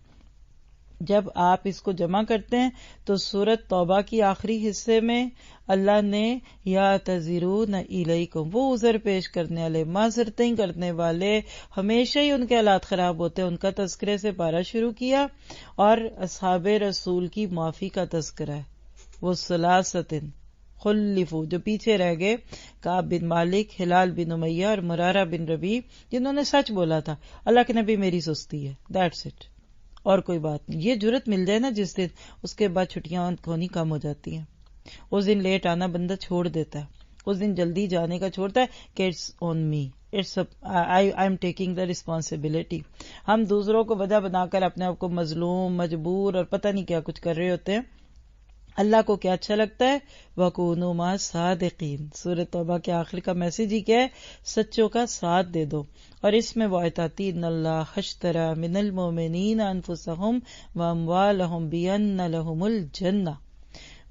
جب آپ اس کو جمع کرتے ہیں تو سورت توبہ کی آخری حصے میں اللہ نے یا تذرون الیکم، وہ عذر پیش کرنے والے، معذرتیں کرنے والے، ہمیشہ ہی ان کے حالات خراب ہوتے ہیں، ان کا تذکرے سے پارہ شروع کیا، اور اصحاب رسول کی معافی کا تذکرہ ہے، وہ ثلاثتن خلفو جو پیچھے رہ گئے، کعب بن مالک، ہلال بن امیہ اور مرارہ بن ربیع، جنہوں نے سچ بولا تھا اللہ کے نبی میری سستی ہے، دیٹس اٹ، اور کوئی بات نہیں۔ یہ جرت مل جائے نا جس دن، اس کے بعد چھٹیاں ہونی کم ہو جاتی ہیں، اس دن لیٹ آنا بندہ چھوڑ دیتا ہے، اس دن جلدی جانے کا چھوڑتا ہے کہ it's on me, I am taking the responsibility. ہم دوسروں کو وجہ بنا کر اپنے آپ کو مظلوم، مجبور اور پتہ نہیں کیا کچھ کر رہے ہوتے ہیں۔ اللہ کو کیا اچھا لگتا ہے، وَكُونُوا مَعَ الصَّادِقِينَ۔ سورۃ توبہ کے آخر کا میسج ہی کیا ہے، سچوں کا ساتھ دے دو، اور اس میں وہ آیت آتی ان اللہ اشتری من المؤمنین انفسهم واموالهم بان لهم الجنہ،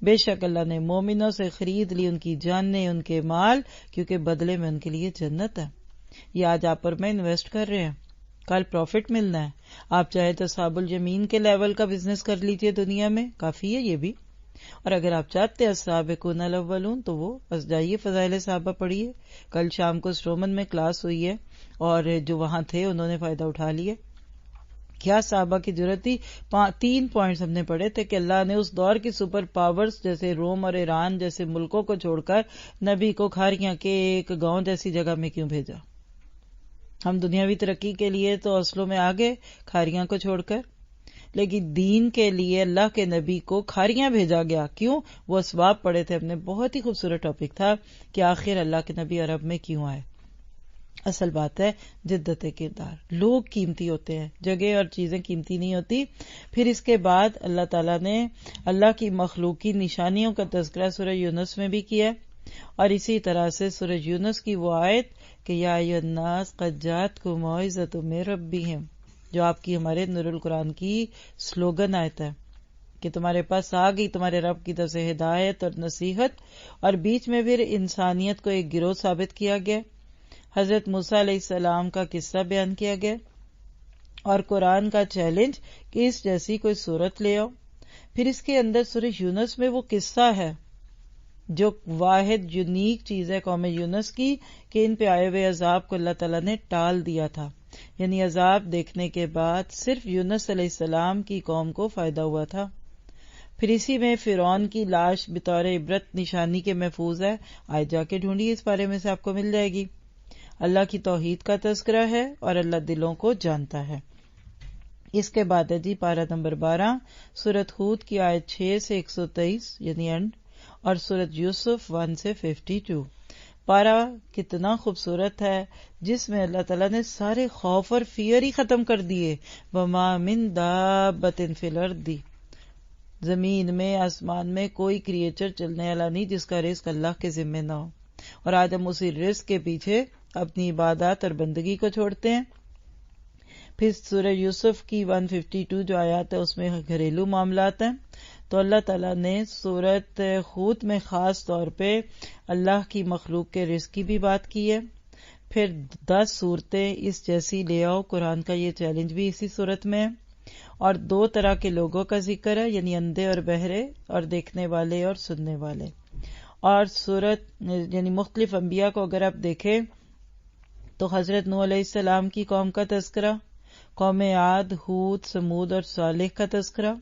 بے شک اللہ نے مومنوں سے خرید لی ان کی جانیں، ان کے مال، کیونکہ بدلے میں ان کے لیے جنت ہے۔ یہ آج آپ پر میں انویسٹ کر رہے ہیں، کل پروفٹ ملنا ہے۔ آپ چاہے تو اصحاب الیمین کے لیول کا بزنس کر لیجئے دنیا میں، کافی ہے یہ بھی، اور اگر آپ چاہتے ہیں السابقون الاولون تو وہ بس جائیے فضائل صحابہ پڑھیے، کل شام کو اسٹرومن میں کلاس ہوئی ہے اور جو وہاں تھے انہوں نے فائدہ اٹھا لیا۔ کیا صحابہ کی ضرورت تھی، 3 پوائنٹس ہم نے پڑھے تھے کہ اللہ نے اس دور کی سپر پاورز جیسے روم اور ایران جیسے ملکوں کو چھوڑ کر نبی کو کھاریاں کے ایک گاؤں جیسی جگہ میں کیوں بھیجا۔ ہم دنیاوی ترقی کے لیے تو اصلوں میں آگے کھاریاں کو چھوڑ کر، لیکن دین کے لیے اللہ کے نبی کو کھاریاں بھیجا گیا، کیوں؟ وہ اسباب پڑے تھے، ہم نے بہت ہی خوبصورت ٹاپک تھا کہ آخر اللہ کے نبی عرب میں کیوں آئے۔ اصل بات ہے جدت کردار، لوگ قیمتی ہوتے ہیں، جگہ اور چیزیں قیمتی نہیں ہوتی۔ پھر اس کے بعد اللہ تعالیٰ نے اللہ کی مخلوق کی نشانیوں کا تذکرہ سورہ یونس میں بھی کیا، اور اسی طرح سے سورہ یونس کی وہ آیت کہ یا ایھا الناس قد جاءتکم موعظۃ من ربکم، جو آپ کی ہمارے نور القرآن کی سلوگن آیت ہے کہ تمہارے پاس آ گئی تمہارے رب کی طرف سے ہدایت اور نصیحت، اور بیچ میں پھر انسانیت کو ایک گروہ ثابت کیا گیا، حضرت موسیٰ علیہ السلام کا قصہ بیان کیا گیا، اور قرآن کا چیلنج کہ اس جیسی کوئی صورت لے آؤ۔ پھر اس کے اندر سورہ یونس میں وہ قصہ ہے جو واحد یونیک چیز ہے قوم یونس کی، کہ ان پہ آئے ہوئے عذاب کو اللہ تعالیٰ نے ٹال دیا تھا، یعنی عذاب دیکھنے کے بعد صرف یونس علیہ السلام کی قوم کو فائدہ ہوا تھا۔ پھر اسی میں فرعون کی لاش بطور عبرت نشانی کے محفوظ ہے، آئے جا کے ڈھونڈی، اس بارے میں سے آپ کو مل جائے گی۔ اللہ کی توحید کا تذکرہ ہے اور اللہ دلوں کو جانتا ہے۔ اس کے بعد ہے جی پارہ نمبر 12 سورۃ ہود کی آیت 6 سے 123 یعنی اینڈ، اور سورۃ یوسف 1 سے 52۔ پارہ کتنا خوبصورت ہے، جس میں اللہ تعالیٰ نے سارے خوف اور فیئر ہی ختم کر دیے۔ وما من دابۃ فی الارض، زمین میں آسمان میں کوئی کریچر چلنے والا نہیں جس کا رزق اللہ کے ذمہ نہ ہو، اور آج ہم اسی رزق کے پیچھے اپنی عبادات اور بندگی کو چھوڑتے ہیں۔ پھر سورہ یوسف کی 152 جو آیات ہے اس میں گھریلو معاملات ہیں، تو اللہ تعالیٰ نے سورۃ ہود میں خاص طور پہ اللہ کی مخلوق کے رزق کی بھی بات کی ہے۔ پھر 10 صورتیں اس جیسی لے آؤ، قرآن کا یہ چیلنج بھی اسی صورت میں ہے، اور 2 طرح کے لوگوں کا ذکر ہے، یعنی اندھے اور بہرے، اور دیکھنے والے اور سننے والے۔ اور سورت یعنی مختلف انبیاء کو اگر آپ دیکھیں تو حضرت نوح علیہ السلام کی قوم کا تذکرہ، قوم عاد، ہود، سمود اور صالح کا تذکرہ،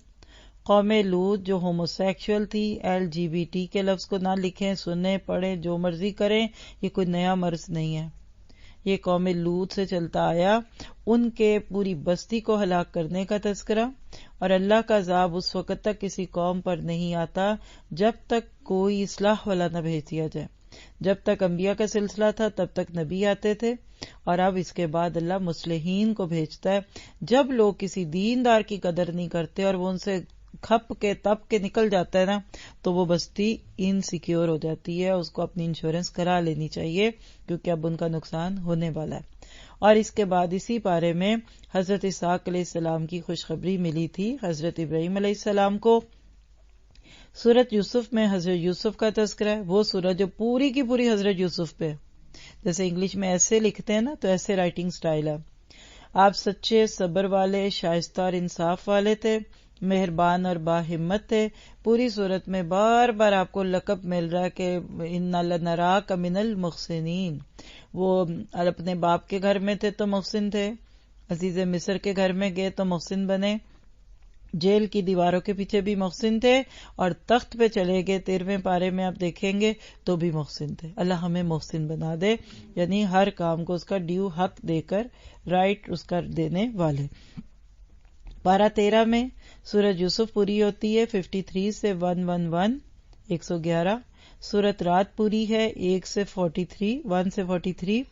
قوم لوط جو ہوموسیکشول تھی، LGBT کے لفظ کو نہ لکھیں، سنیں، پڑھیں، جو مرضی کریں، یہ کوئی نیا مرض نہیں ہے، یہ قوم لوط سے چلتا آیا، ان کے پوری بستی کو ہلاک کرنے کا تذکرہ۔ اور اللہ کا عذاب اس وقت تک کسی قوم پر نہیں آتا جب تک کوئی اصلاح والا نہ بھیج دیا جائے۔ جب تک انبیاء کا سلسلہ تھا تب تک نبی آتے تھے، اور اب اس کے بعد اللہ مصلحین کو بھیجتا ہے۔ جب لوگ کسی دیندار کی قدر نہیں کرتے اور وہ ان سے کھپ کے تپ کے نکل جاتا ہے نا، تو وہ بستی انسیکیور ہو جاتی ہے، اس کو اپنی انشورنس کرا لینی چاہیے، کیونکہ اب ان کا نقصان ہونے والا ہے۔ اور اس کے بعد اسی بارے میں حضرت اسحاق علیہ السلام کی خوشخبری ملی تھی حضرت ابراہیم علیہ السلام کو۔ سورۃ یوسف میں حضرت یوسف کا تذکرہ ہے، وہ سورت جو پوری کی پوری حضرت یوسف پہ، جیسے انگلش میں ایسے لکھتے ہیں نا، تو ایسے رائٹنگ سٹائل ہے۔ آپ سچے، صبر والے، شائستہ اور انصاف والے تھے، مہربان اور باہمت تھے۔ پوری صورت میں بار بار آپ کو لقب مل رہا ہے کہ اِنَّا لَنَرَاكَ مِنَ الْمُحْسِنِينَ۔ وہ اپنے باپ کے گھر میں تھے تو محسن تھے، عزیز مصر کے گھر میں گئے تو محسن بنے، جیل کی دیواروں کے پیچھے بھی محسن تھے، اور تخت پہ چلے گئے 13ویں پارے میں آپ دیکھیں گے تو بھی محسن تھے۔ اللہ ہمیں محسن بنا دے، یعنی ہر کام کو اس کا ڈیو حق دے کر، رائٹ اس کا دینے والے۔ پارہ 13 میں سورۃ یوسف پوری ہوتی ہے 53 سے 111 111، سورۃ رات پوری ہے 1 سے 43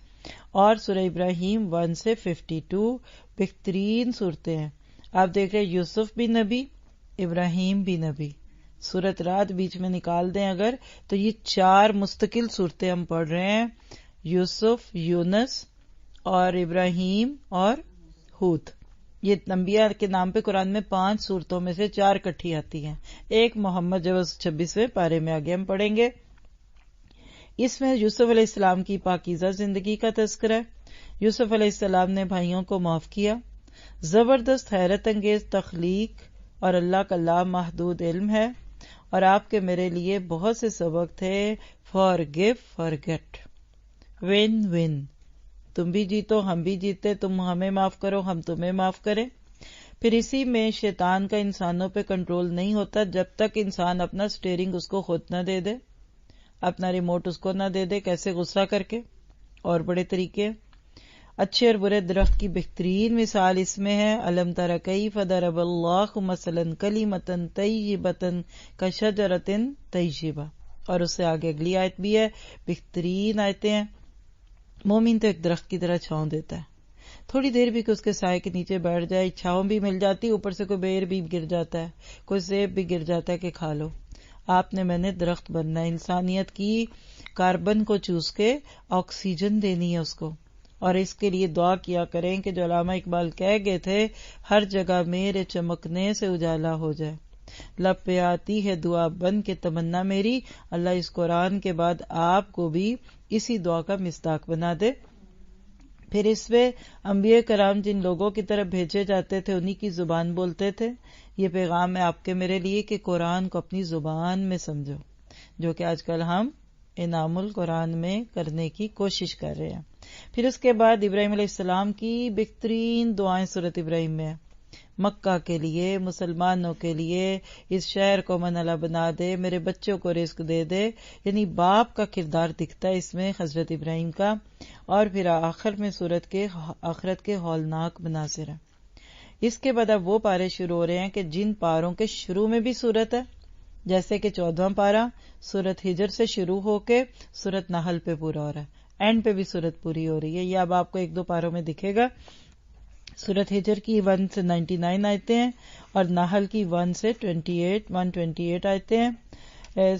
اور سورہ ابراہیم 1 سے 52۔ بہترین صورتیں ہیں، آپ دیکھ رہے یوسف بھی نبی، ابراہیم بھی نبی، سورۃ رات بیچ میں نکال دیں اگر تو یہ 4 مستقل صورتیں ہم پڑھ رہے ہیں، یوسف، یونس اور ابراہیم اور ہود۔ یہ انبیاء کے نام پہ قرآن میں 5 صورتوں میں سے 4 اکٹھی آتی ہیں، ایک محمد جو 26ویں پارے میں آگے ہم پڑھیں گے۔ اس میں یوسف علیہ السلام کی پاکیزہ زندگی کا تذکرہ ہے۔ یوسف علیہ السلام نے بھائیوں کو معاف کیا، زبردست حیرت انگیز تخلیق اور اللہ کا لامحدود علم ہے، اور آپ کے میرے لیے بہت سے سبق تھے، forgive forget win win، تم بھی جیتو ہم بھی جیتے، تم ہمیں معاف کرو ہم تمہیں معاف کریں۔ پھر اسی میں شیطان کا انسانوں پہ کنٹرول نہیں ہوتا جب تک انسان اپنا سٹیئرنگ اس کو خود نہ دے دے، اپنا ریموٹ اس کو نہ دے دے، کیسے غصہ کر کے، اور بڑے طریقے۔ اچھے اور برے درخت کی بہترین مثال اس میں ہے، الم تر کیف ضرب اللہ مثلا کلمۃ طیبۃ کشجرۃ طیبہ، اور اس سے آگے اگلی آیت بھی ہے، بہترین آیتیں ہیں۔ مومن تو ایک درخت کی طرح چھاؤں دیتا ہے، تھوڑی دیر بھی کہ اس کے سائے کے نیچے بیٹھ جائے، چھاؤں بھی مل جاتی، اوپر سے کوئی بیر بھی گر جاتا ہے، کوئی سیب بھی گر جاتا ہے کہ کھا لو۔ آپ نے میں نے درخت بننا ہے، انسانیت کی کاربن کو چوس کے آکسیجن دینی ہے اس کو، اور اس کے لیے دعا کیا کریں کہ جو علامہ اقبال کہہ گئے تھے، ہر جگہ میرے چمکنے سے اجالا ہو جائے، لب پہ آتی ہے دعا بن کے تمنا میری، اللہ اس قرآن کے بعد آپ کو بھی اسی دعا کا مصداق بنا دے۔ پھر اس میں انبیاء کرام جن لوگوں کی طرف بھیجے جاتے تھے انہی کی زبان بولتے تھے۔ یہ پیغام ہے آپ کے میرے لیے کہ قرآن کو اپنی زبان میں سمجھو، جو کہ آج کل ہم انعام القرآن میں کرنے کی کوشش کر رہے ہیں۔ پھر اس کے بعد ابراہیم علیہ السلام کی بہترین دعائیں سورۃ ابراہیم میں ہیں، مکہ کے لیے، مسلمانوں کے لیے، اس شہر کو من اللہ بنا دے، میرے بچوں کو رزق دے دے، یعنی باپ کا کردار دکھتا ہے اس میں حضرت ابراہیم کا۔ اور پھر آخر میں سورت کے آخرت کے ہولناک مناظر ہیں۔ اس کے بعد اب وہ پارے شروع ہو رہے ہیں کہ جن پاروں کے شروع میں بھی سورت ہے، جیسے کہ 14واں پارا سورت ہجر سے شروع ہو کے سورت نحل پہ پورا ہو رہا ہے، اینڈ پہ بھی سورت پوری ہو رہی ہے۔ یہ اب آپ کو ایک دو پاروں میں دکھے گا۔ سورت ہجر کی 1 سے 99 آیتیں ہیں اور نحل کی 1 سے 128 آیتیں ہیں،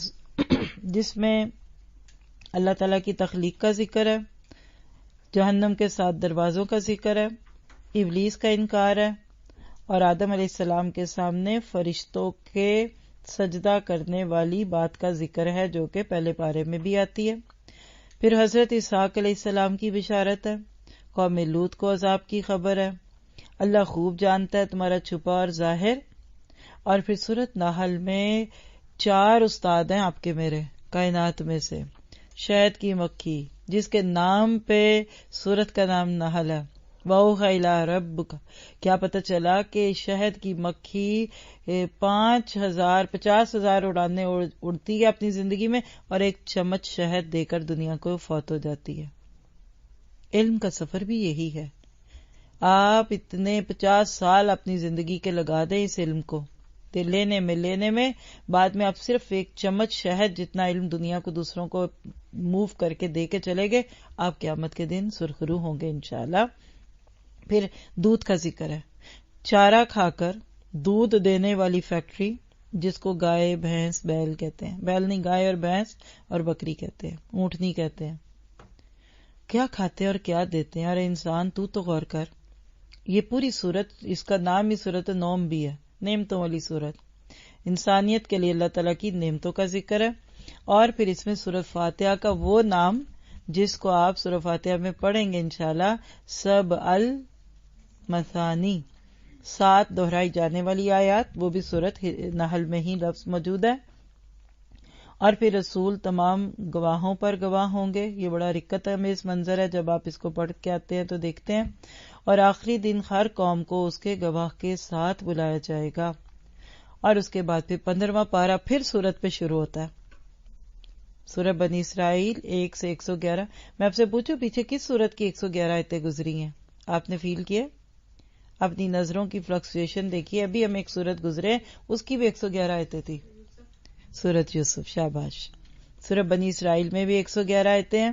جس میں اللہ تعالیٰ کی تخلیق کا ذکر ہے، جہنم کے 7 دروازوں کا ذکر ہے، ابلیس کا انکار ہے، اور آدم علیہ السلام کے سامنے فرشتوں کے سجدہ کرنے والی بات کا ذکر ہے، جو کہ پہلے پارے میں بھی آتی ہے۔ پھر حضرت اسحاق علیہ السلام کی بشارت ہے، قوم لوط کو عذاب کی خبر ہے، اللہ خوب جانتا ہے تمہارا چھپا اور ظاہر۔ اور پھر سورت نحل میں 4 استاد ہیں آپ کے میرے کائنات میں سے، شہد کی مکھی جس کے نام پہ سورت کا نام نحل ہے، وَأَوْحَىٰ إِلَىٰ رَبِّكَ، کیا پتہ چلا کہ شہد کی مکھی 50,000 اڑانے اڑتی ہے اپنی زندگی میں اور ایک چمچ شہد دے کر دنیا کو فوت ہو جاتی ہے۔ علم کا سفر بھی یہی ہے، آپ اتنے 50 سال اپنی زندگی کے لگا دیں اس علم کو لینے میں، بعد میں آپ صرف ایک چمچ شہد جتنا علم دنیا کو دوسروں کو موو کر کے دے کے چلے گئے، آپ قیامت کے دن سرخرو ہوں گے انشاءاللہ۔ پھر دودھ کا ذکر ہے، چارہ کھا کر دودھ دینے والی فیکٹری جس کو گائے بھینس بیل کہتے ہیں، بیل نہیں، گائے اور بھینس اور بکری کہتے ہیں، اونٹنی کہتے ہیں، کیا کھاتے ہیں اور کیا دیتے ہیں۔ ارے انسان تو غور کر، یہ پوری صورت، اس کا نام ہی صورت نوم بھی ہے، نعمتوں والی صورت، انسانیت کے لیے اللہ تعالیٰ کی نعمتوں کا ذکر ہے۔ اور پھر اس میں سورۃ فاتحہ کا وہ نام جس کو آپ سورۃ فاتحہ میں پڑھیں گے انشاءاللہ، سب المثانی، 7 دہرائی جانے والی آیات، وہ بھی سورۃ نحل میں ہی لفظ موجود ہے۔ اور پھر رسول تمام گواہوں پر گواہ ہوں گے، یہ بڑا رکت امیز منظر ہے، جب آپ اس کو پڑھ کے آتے ہیں تو دیکھتے ہیں۔ اور آخری دن ہر قوم کو اس کے گواہ کے ساتھ بلایا جائے گا۔ اور اس کے بعد پھر 15واں پارہ پھر سورت پہ شروع ہوتا ہے، سورہ بنی اسرائیل 1 سے 111۔ میں آپ سے پوچھوں پیچھے کس سورت کی 111 آیتیں گزری ہیں؟ آپ نے فیل کیے؟ اپنی نظروں کی فلکچویشن دیکھیے، ابھی ہم ایک سورت گزرے اس کی بھی 111 آیتیں تھی، سورت یوسف، شاباش۔ سورہ بنی اسرائیل میں بھی 111 آیتیں ہیں،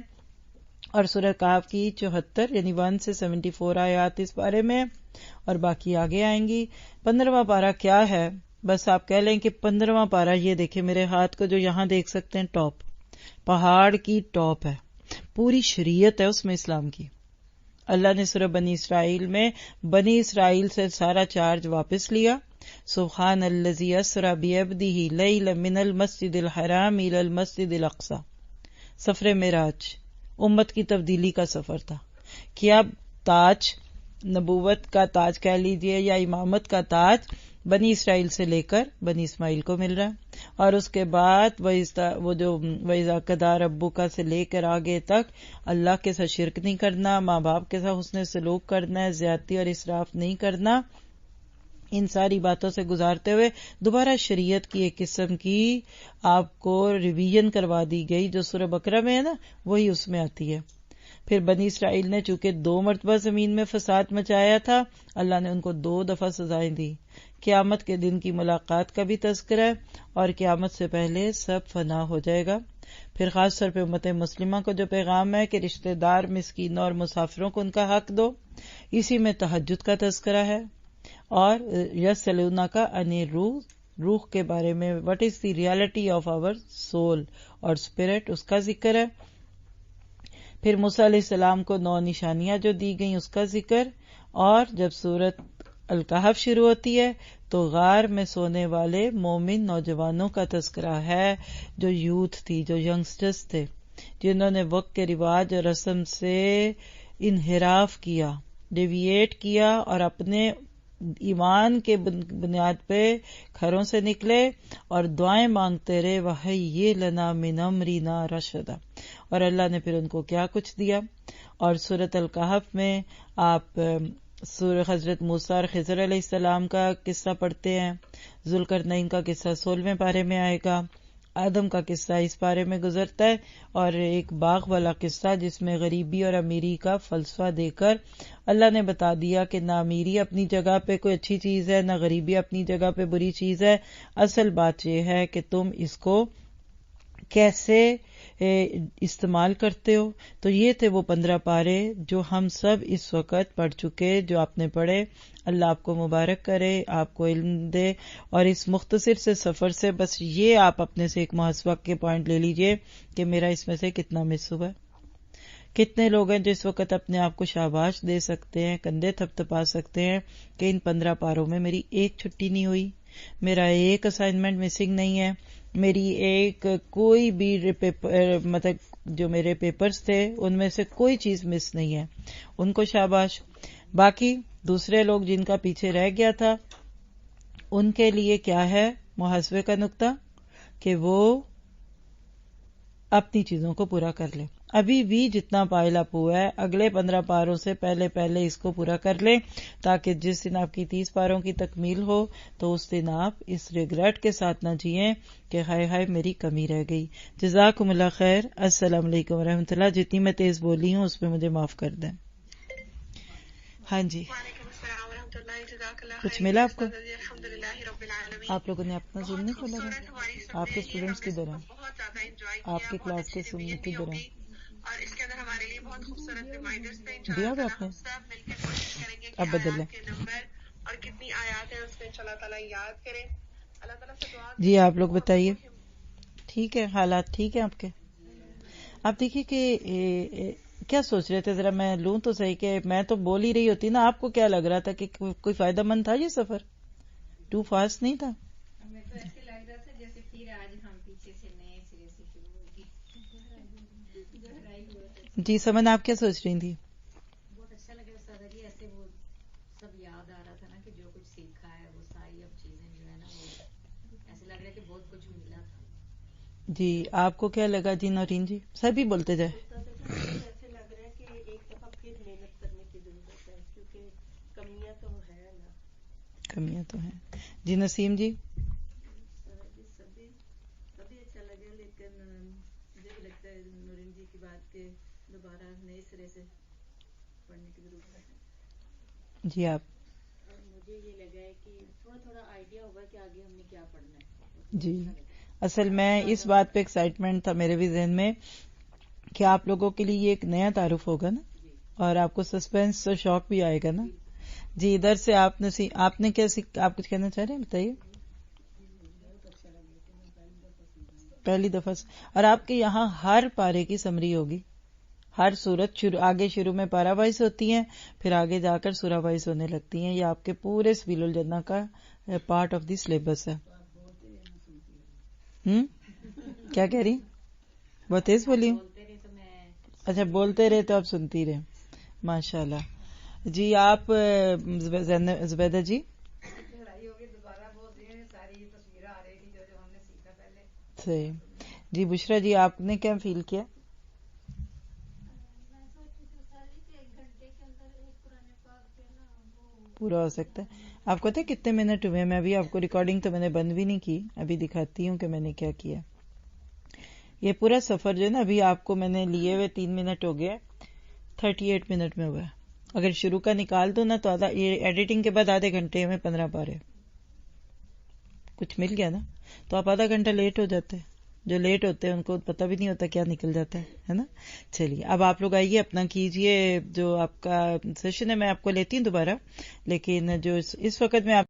اور سورہ کہف کی 74 یعنی 1 سے 74 آیات اس بارے میں، اور باقی آگے آئیں گی۔ 15واں پارہ کیا ہے؟ بس آپ کہہ لیں کہ 15واں پارہ، یہ دیکھیں میرے ہاتھ کو جو یہاں دیکھ سکتے ہیں، ٹاپ، پہاڑ کی ٹاپ ہے، پوری شریعت ہے اس میں اسلام کی۔ اللہ نے سورہ بنی اسرائیل میں بنی اسرائیل سے سارا چارج واپس لیا، سبحان الذی اسری بعبدہ لیلا من المسجد الحرام الی المسجد الاقصی، سفر معراج امت کی تبدیلی کا سفر تھا۔ کیا تاج، نبوت کا تاج کہہ لیجئے یا امامت کا تاج، بنی اسرائیل سے لے کر بنی اسماعیل کو مل رہا ہے، اور اس کے بعد وہ جو وَإِذَا قَضَىٰ رَبُّكَ سے لے کر آگے تک اللہ کے ساتھ شرک نہیں کرنا، ماں باپ کے ساتھ حسن سلوک کرنا ہے، زیادتی اور اسراف نہیں کرنا، ان ساری باتوں سے گزارتے ہوئے دوبارہ شریعت کی ایک قسم کی آپ کو ریویژن کروا دی گئی، جو سورہ بقرہ میں ہے نا وہی اس میں آتی ہے۔ پھر بنی اسرائیل نے چونکہ 2 مرتبہ زمین میں فساد مچایا تھا، اللہ نے ان کو 2 دفعہ سزائیں دی۔ قیامت کے دن کی ملاقات کا بھی تذکرہ ہے، اور قیامت سے پہلے سب فنا ہو جائے گا۔ پھر خاص طور پہ امت مسلمہ کو جو پیغام ہے کہ رشتہ دار، مسکینوں اور مسافروں کو ان کا حق دو، اسی میں تہجد کا تذکرہ ہے، اور یسألونک عن روح کے بارے میں، what is the reality of our soul اور اسپرٹ، اس کا ذکر ہے۔ پھر موسیٰ علیہ السلام کو 9 نشانیاں جو دی گئیں اس کا ذکر، اور جب سورت الکہف شروع ہوتی ہے تو غار میں سونے والے مومن نوجوانوں کا تذکرہ ہے جو یوتھ تھی، جو ینگسٹرز تھے، جنہوں نے وقت کے رواج اور رسم سے انحراف کیا، ڈیویٹ کیا اور اپنے ایمان کے بنیاد پہ گھروں سے نکلے اور دعائیں مانگتے رہے، وَحَيِّ لَنَا مِنْ أَمْرِنَا رَشَدًا، اور اللہ نے پھر ان کو کیا کچھ دیا۔ اور سورۃ الکہف میں آپ سورہ حضرت موسیٰ اور خضر علیہ السلام کا قصہ پڑھتے ہیں، ذوالقرنین کا قصہ 16ویں پارے میں آئے گا، آدم کا قصہ اس پارے میں گزرتا ہے، اور ایک باغ والا قصہ جس میں غریبی اور امیری کا فلسفہ دے کر اللہ نے بتا دیا کہ نہ امیری اپنی جگہ پہ کوئی اچھی چیز ہے، نہ غریبی اپنی جگہ پہ بری چیز ہے، اصل بات یہ ہے کہ تم اس کو کیسے استعمال کرتے ہو۔ تو یہ تھے وہ 15 پارے جو ہم سب اس وقت پڑھ چکے، جو آپ نے پڑھے۔ اللہ آپ کو مبارک کرے، آپ کو علم دے، اور اس مختصر سے سفر سے بس یہ آپ اپنے سے ایک محاسبہ کے پوائنٹ لے لیجئے کہ میرا اس میں سے کتنا مس ہوا ہے۔ کتنے لوگ ہیں جو اس وقت اپنے آپ کو شاباش دے سکتے ہیں، کندھے تھپ تھپا سکتے ہیں کہ ان 15 پاروں میں میری ایک چھٹی نہیں ہوئی، میرا ایک اسائنمنٹ مسنگ نہیں ہے، میری ایک کوئی بھی مطلب جو میرے پیپرز تھے ان میں سے کوئی چیز مس نہیں ہے، ان کو شاباش۔ باقی دوسرے لوگ جن کا پیچھے رہ گیا تھا ان کے لیے کیا ہے محاسبے کا نقطہ کہ وہ اپنی چیزوں کو پورا کر لیں۔ ابھی بھی جتنا پائل اپ ہوا ہے اگلے 15 پاروں سے پہلے اس کو پورا کر لیں، تاکہ جس دن آپ کی 30 پاروں کی تکمیل ہو تو اس دن آپ اس ریگریٹ کے ساتھ نہ جئیں کہ ہائے ہائے میری کمی رہ گئی۔ جزاکم اللہ خیر۔ السلام علیکم ورحمۃ اللہ۔ جتنی میں تیز بولی ہوں اس پہ مجھے معاف کر دیں۔ ہاں جی، وعلیکم السلام ورحمۃ اللہ، جزاک اللہ کچھ خیر۔ ملا آپ کو؟ الحمدللہ رب العالمین۔ آپ لوگوں نے اپنا زوم نہیں کھولا ہے؟ آپ کے اسٹوڈینٹس کدھر ہیں؟ بہت زیادہ انجوائے کیا، آپ کی کلاس کے سننے کدھر ہیں؟ اور اس کے اندر ہمارے لیے بہت خوبصورت ریمائنڈرز تھے۔ دیا انشاءاللہ آپ نے؟ ہم سب مل کے کوشش کریں گے اب کہ بدل لیں۔ آیات کے نمبر اور کتنی آیات ہیں اس کو انشاءاللہ تعالیٰ یاد کریں۔ اللہ تعالیٰ سے دعا جی آپ لوگ بتائیے، ٹھیک ہے؟ حالات ٹھیک ہیں آپ کے؟ آپ دیکھیے کہ کیا سوچ رہے تھے، ذرا میں لوں تو صحیح کہ میں تو بول ہی رہی ہوتی نا، آپ کو کیا لگ رہا تھا کہ کوئی فائدہ مند تھا یہ سفر؟ ٹو فاسٹ نہیں تھا؟ ہمیں تو ایسے لگ رہا تھا جیسے پھر آج ہم پیچھے سے نئے سرے سے شروع ہوگی۔ جی سمن، آپ کیا سوچ رہی تھی؟ بہت اچھا لگا استاد جی، ایسے وہ سب یاد آ رہا تھا نا کہ جو کچھ سیکھا ہے وہ ساری اب چیزیں جو ہے نا وہ ایسے لگ رہا ہے کہ بہت کچھ ملا تھا۔ جی آپ کو کیا لگا جی نورین جی؟ سبھی بولتے جائے۔ ایسے لگ رہا ہے کہ ایک دفعہ پھر محنت کرنے کی ضرورت ہے، کیونکہ کمیاں تو ہے نا۔ کمیاں تو ہیں۔ جی نسیم جی؟ سبھی اچھا لگا، لیکن مجھے بھی لگتا ہے نورین جی کی بات کہ دوبارہ نئے سرے سے پڑھنے کی ضرورت ہے۔ جی آپ؟ مجھے یہ لگا ہے کہ تھوڑا تھوڑا آئیڈیا ہوگا کہ آگے ہم نے کیا پڑھنا ہے۔ جی اصل میں اس بات پہ ایکسائٹمنٹ تھا میرے بھی ذہن میں کہ آپ لوگوں کے لیے یہ ایک نیا تعارف ہوگا نا، اور آپ کو سسپینس اور شوق بھی آئے گا نا۔ جی ادھر سے آپ نے کیا آپ کچھ کہنا چاہ رہے ہیں؟ بتائیے۔ پہلی دفعہ اور آپ کے یہاں ہر پارے کی سمری ہوگی، ہر صورت آگے شروع میں پارا وائز ہوتی ہیں، پھر آگے جا کر سورہ وائز ہونے لگتی ہیں۔ یہ آپ کے پورے سبیل الجنہ کا پارٹ آف دی سلیبس ہے۔ کیا کہہ رہی؟ بہت تیز بولی ہوں؟ اچھا بولتے رہے تو آپ سنتی رہے، ماشاء اللہ۔ جی آپ زبیدہ جی؟ صحیح۔ جی بشرا جی آپ نے کیا فیل کیا؟ پورا ہو سکتا ہے۔ آپ کو پتہ ہے کتنے منٹ ہوئے؟ میں ابھی آپ کو ریکارڈنگ تو میں نے بند بھی نہیں کی، ابھی دکھاتی ہوں کہ میں نے کیا کیا۔ یہ پورا سفر جو ہے نا ابھی آپ کو میں نے لیے ہوئے 3 منٹ ہو گیا، 38 منٹ میں ہوا ہے۔ اگر شروع کا نکال دو نا تو یہ ایڈیٹنگ کے بعد آدھے گھنٹے میں 15 پارے کچھ مل گیا نا، تو آپ آدھا گھنٹہ لیٹ ہو جاتے ہیں۔ جو لیٹ ہوتے ہیں ان کو پتہ بھی نہیں ہوتا کیا نکل جاتا ہے نا۔ چلیے اب آپ لوگ آئیے اپنا کیجئے، جو آپ کا سیشن ہے میں آپ کو لیتی ہوں دوبارہ، لیکن جو اس وقت میں آپ